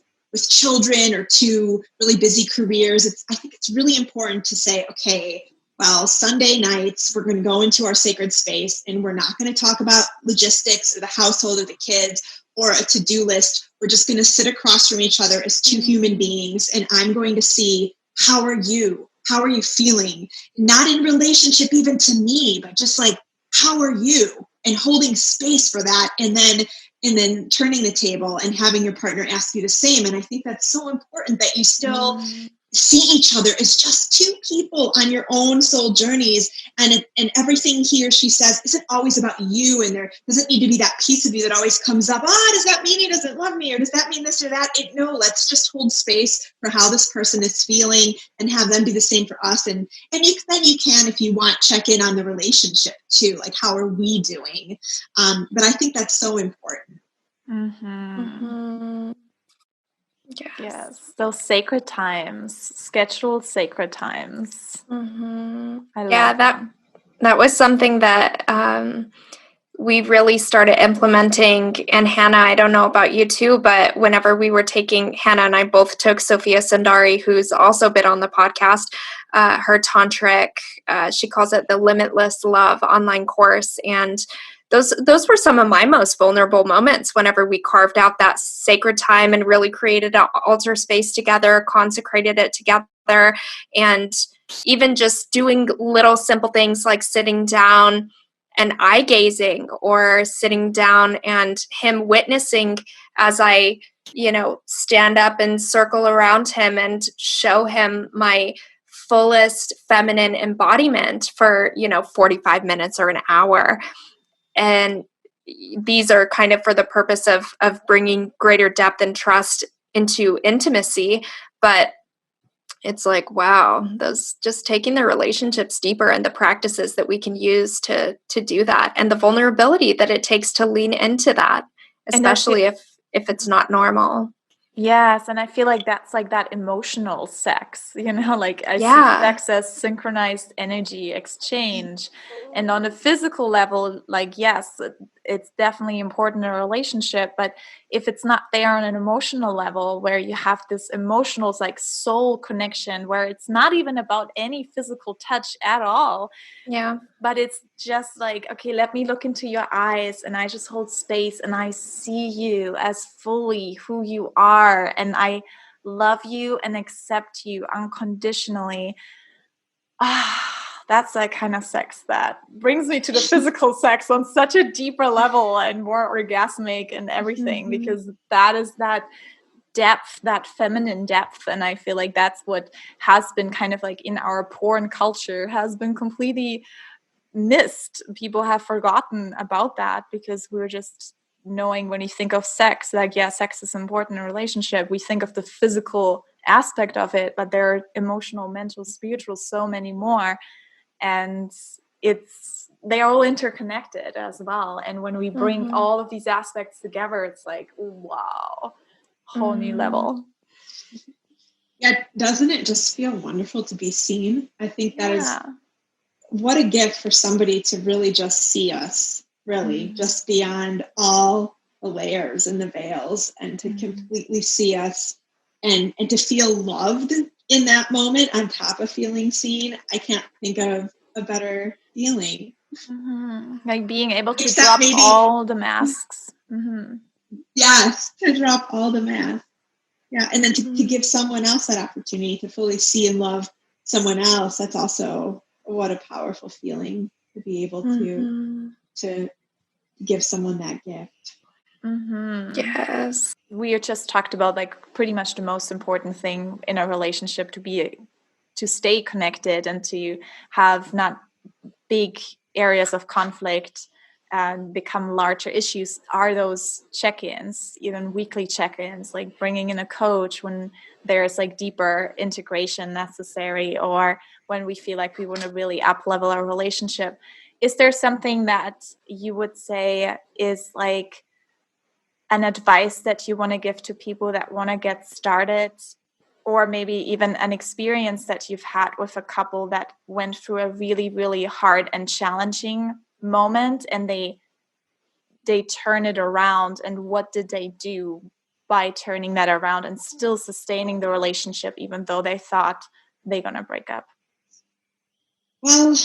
children or two really busy careers. I think it's really important to say, okay, well, Sunday nights, we're going to go into our sacred space, and we're not going to talk about logistics or the household or the kids or a to-do list. We're just going to sit across from each other as two human beings, and I'm going to see, how are you? How are you feeling? Not in relationship even to me, but just like, how are you? And holding space for that, and then turning the table and having your partner ask you the same. And I think that's so important, that you still see each other as just two people on your own soul journeys, and everything he or she says isn't always about you, and there doesn't need to be that piece of you that always comes up. Does that mean he doesn't love me, or does that mean this or that? No, let's just hold space for how this person is feeling, and have them do the same for us. And then you can, if you want, check in on the relationship too, like, how are we doing? But I think that's so important. Yes, those sacred times, scheduled sacred times. I love that was something that we really started implementing. And Hannah, I don't know about you too, but whenever we were Hannah and I both took Sophia Sundari, who's also been on the podcast, her tantric, she calls it the Limitless Love online course. And those were some of my most vulnerable moments, whenever we carved out that sacred time and really created an altar space together, consecrated it together, and even just doing little simple things like sitting down and eye gazing, or sitting down and him witnessing as I, stand up and circle around him and show him my fullest feminine embodiment for, 45 minutes or an hour. And these are kind of for the purpose of bringing greater depth and trust into intimacy. But it's like, wow, those just taking the relationships deeper, and the practices that we can use to do that, and the vulnerability that it takes to lean into that, especially if it's not normal. Yes, and I feel like that's like that emotional sex, like I see sex as synchronized energy exchange. And on a physical level, like, yes, it's definitely important in a relationship, but if it's not there on an emotional level, where you have this emotional, like, soul connection, where it's not even about any physical touch at all. Yeah. But it's just like, okay, let me look into your eyes, and I just hold space, and I see you as fully who you are, and I love you and accept you unconditionally. That's that kind of sex that brings me to the physical sex on such a deeper level, and more orgasmic and everything, because that is that depth, that feminine depth. And I feel like that's what has been kind of like in our porn culture has been completely missed. People have forgotten about that, because we're just knowing, when you think of sex, like, yeah, sex is important in a relationship, we think of the physical aspect of it, but there are emotional, mental, spiritual, so many more, and they're all interconnected as well. And when we bring all of these aspects together, it's like, wow, whole new level. Yeah, doesn't it just feel wonderful to be seen? I think that is, what a gift for somebody to really just see us, really, just beyond all the layers and the veils, and to completely see us, and to feel loved in that moment, on top of feeling seen. I can't think of a better feeling. Like being able to drop all the masks. Yes, to drop all the masks. Yeah, and then to give someone else that opportunity to fully see and love someone else. That's also, what a powerful feeling, to be able to give someone that gift. Yes. We just talked about like pretty much the most important thing in a relationship to stay connected and to have not big areas of conflict and become larger issues are those check-ins, even weekly check-ins, like bringing in a coach when there's like deeper integration necessary, or when we feel like we want to really up level our relationship. Is there something that you would say is like an advice that you want to give to people that want to get started, or maybe even an experience that you've had with a couple that went through a really, really hard and challenging moment and they turn it around, and what did they do by turning that around and still sustaining the relationship even though they thought they're going to break up? Well,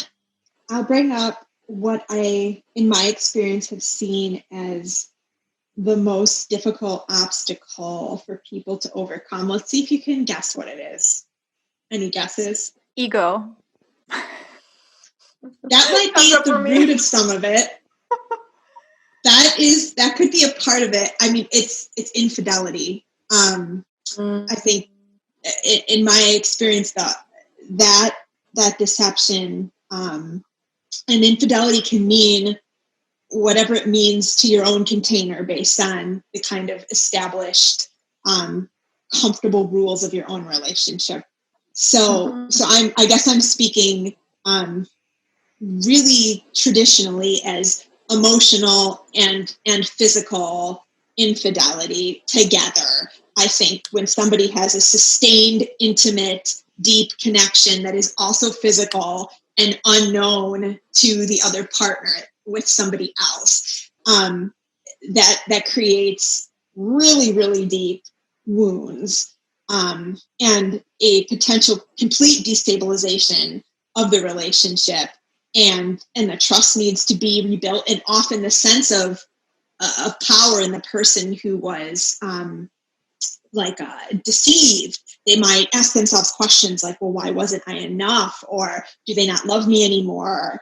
I'll bring up what I, in my experience, have seen as the most difficult obstacle for people to overcome. Let's see if you can guess what it is. Any guesses? Ego. That might be at the root of some of it. That could be a part of it. I mean, it's infidelity. I think in my experience, that deception and infidelity can mean whatever it means to your own container based on the kind of established, comfortable rules of your own relationship. So I guess I'm speaking really traditionally as emotional and physical infidelity together. I think when somebody has a sustained, intimate, deep connection that is also physical and unknown to the other partner with somebody else, that creates really, really deep wounds and a potential complete destabilization of the relationship. And the trust needs to be rebuilt, and often the sense of power in the person who was deceived. They might ask themselves questions like, well, why wasn't I enough? Or do they not love me anymore?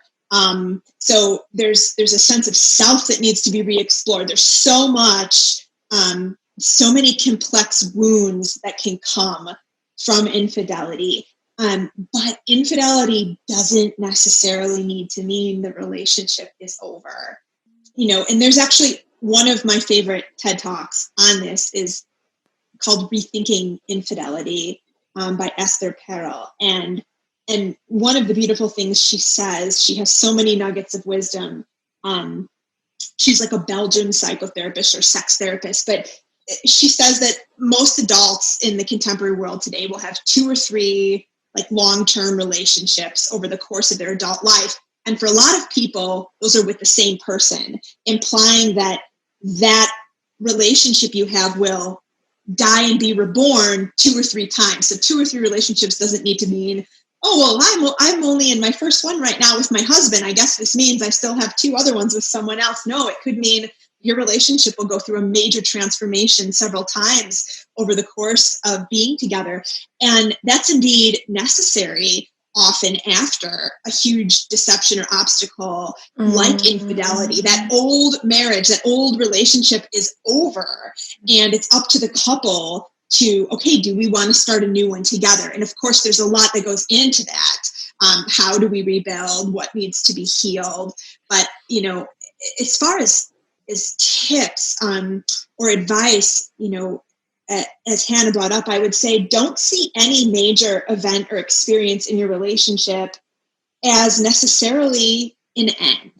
So there's a sense of self that needs to be re-explored. There's so much, so many complex wounds that can come from infidelity. But infidelity doesn't necessarily need to mean the relationship is over. And there's actually one of my favorite TED Talks on this is called Rethinking Infidelity by Esther Perel. And one of the beautiful things she says, she has so many nuggets of wisdom. She's like a Belgian psychotherapist or sex therapist, but she says that most adults in the contemporary world today will have 2 or 3 like long-term relationships over the course of their adult life. And for a lot of people, those are with the same person, implying that relationship you have will die and be reborn 2 or 3 times. So 2 or 3 relationships doesn't need to mean, oh, well, I'm only in my first one right now with my husband. I guess this means I still have 2 other ones with someone else. No, it could mean your relationship will go through a major transformation several times over the course of being together. And that's indeed necessary often after a huge deception or obstacle like infidelity. That old marriage, that old relationship is over, and it's up to the couple to, okay, do we want to start a new one together? And of course, there's a lot that goes into that. How do we rebuild? What needs to be healed? But, as far as tips or advice, as Hannah brought up, I would say don't see any major event or experience in your relationship as necessarily an end.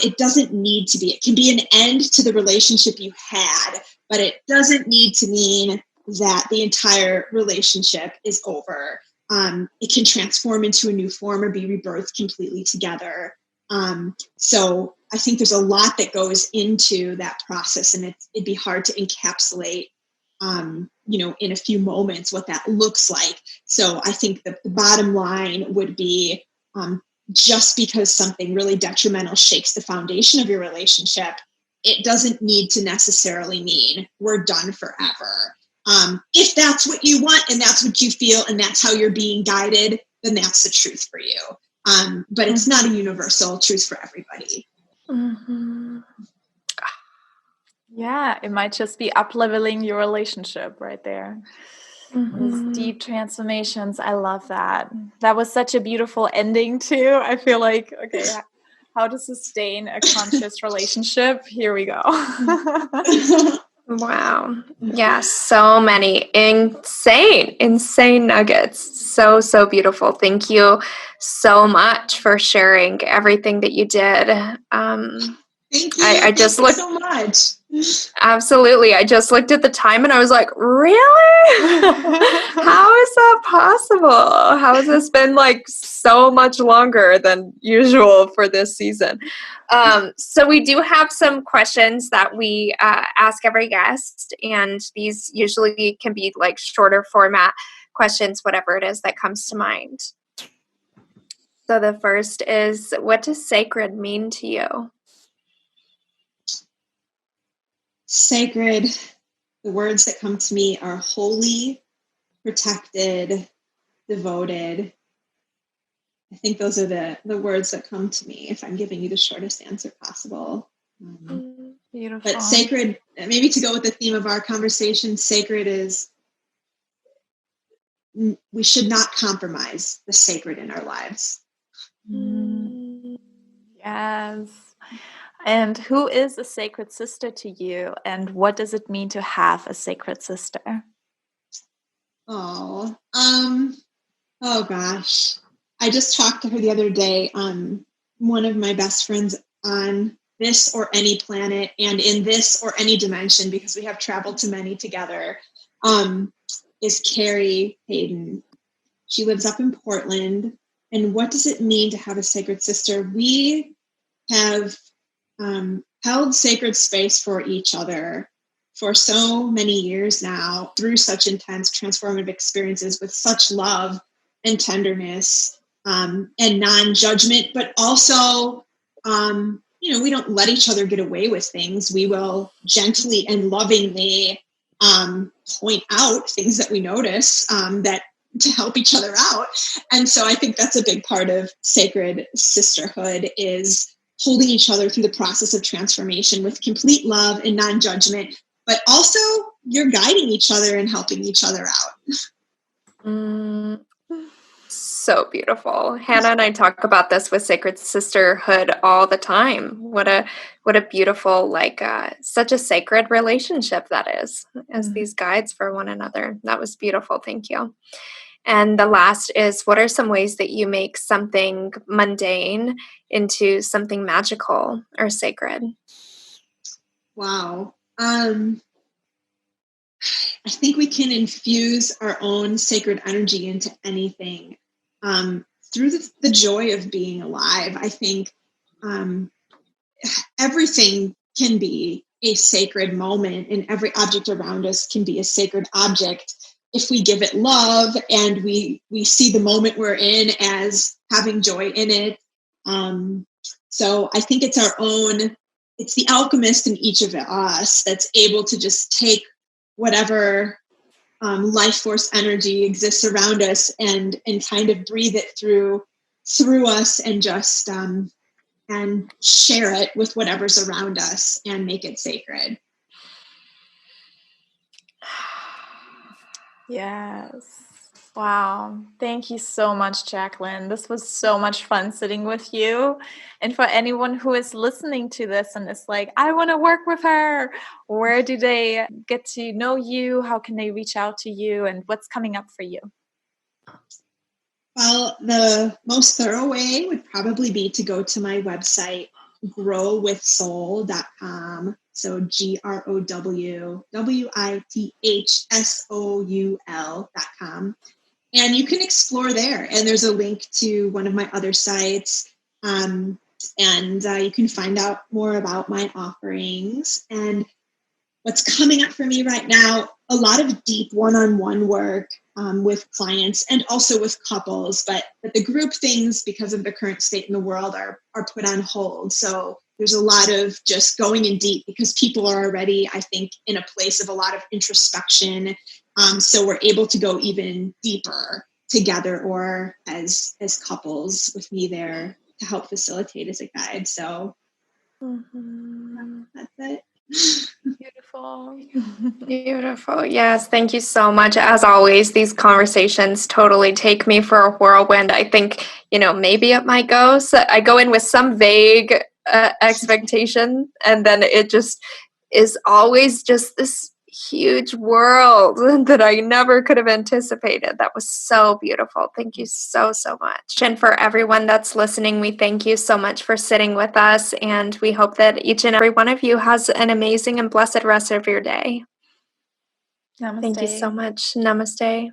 It doesn't need to be. It can be an end to the relationship you had, but it doesn't need to mean that the entire relationship is over. It can transform into a new form or be rebirthed completely together. So I think there's a lot that goes into that process, and it'd be hard to encapsulate in a few moments what that looks like. So I think the bottom line would be just because something really detrimental shakes the foundation of your relationship, it doesn't need to necessarily mean we're done forever. If that's what you want and that's what you feel and that's how you're being guided, then that's the truth for you. But it's not a universal truth for everybody. Mm-hmm. Yeah, it might just be up-leveling your relationship right there. These deep transformations. I love that. That was such a beautiful ending too. I feel like, okay, how to sustain a conscious relationship? Here we go. Wow. Yeah, so many insane nuggets. So beautiful. Thank you so much for sharing everything that you did. Thank you. I just Thank you looked so much. Absolutely. I just looked at the time and I was like, really? How is that possible? How has this been like so much longer than usual for this season? So we do have some questions that we ask every guest, and these usually can be like shorter format questions, whatever it is that comes to mind. So the first is, what does sacred mean to you? Sacred, the words that come to me are holy, protected, devoted. I think those are the words that come to me if I'm giving you the shortest answer possible. Beautiful. But sacred, maybe to go with the theme of our conversation, sacred is, we should not compromise the sacred in our lives. Yes. And who is a sacred sister to you, and what does it mean to have a sacred sister? Oh gosh. I just talked to her the other day. One of my best friends on this or any planet and in this or any dimension, because we have traveled to many together, is Carrie Hayden. She lives up in Portland. And what does it mean to have a sacred sister? We have held sacred space for each other for so many years now through such intense transformative experiences with such love and tenderness and non-judgment, but also, we don't let each other get away with things. We will gently and lovingly point out things that we notice that to help each other out. And so I think that's a big part of sacred sisterhood, is holding each other through the process of transformation with complete love and non-judgment, but also you're guiding each other and helping each other out. So beautiful. Hannah and I talk about this with sacred sisterhood all the time. What a beautiful, such a sacred relationship that is, as these guides for one another. That was beautiful. Thank you. And the last is, what are some ways that you make something mundane into something magical or sacred? Wow. I think we can infuse our own sacred energy into anything through the joy of being alive. I think everything can be a sacred moment, and every object around us can be a sacred object if we give it love and we see the moment we're in as having joy in it. So I think it's the alchemist in each of us that's able to just take whatever life force energy exists around us and kind of breathe it through us and just and share it with whatever's around us and make it sacred. Yes. Wow. Thank you so much, Jaclyn. This was so much fun sitting with you. And for anyone who is listening to this and is like, I want to work with her, where do they get to know you? How can they reach out to you? And what's coming up for you? Well, the most thorough way would probably be to go to my website, growwithsoul.com. So growwithsoul.com. And you can explore there. And there's a link to one of my other sites. And you can find out more about my offerings. And what's coming up for me right now, a lot of deep one-on-one work with clients and also with couples, but the group things, because of the current state in the world, are put on hold. So there's a lot of just going in deep because people are already, I think, in a place of a lot of introspection. So we're able to go even deeper together or as couples with me there to help facilitate as a guide. So that's it. Beautiful. Beautiful. Yes, thank you so much. As always, these conversations totally take me for a whirlwind. I think, maybe it might go. So I go in with some vague expectation, and then it just is always just this huge world that I never could have anticipated. That was so beautiful. Thank you so, so much. And for everyone that's listening, we thank you so much for sitting with us. And we hope that each and every one of you has an amazing and blessed rest of your day. Namaste. Thank you so much. Namaste.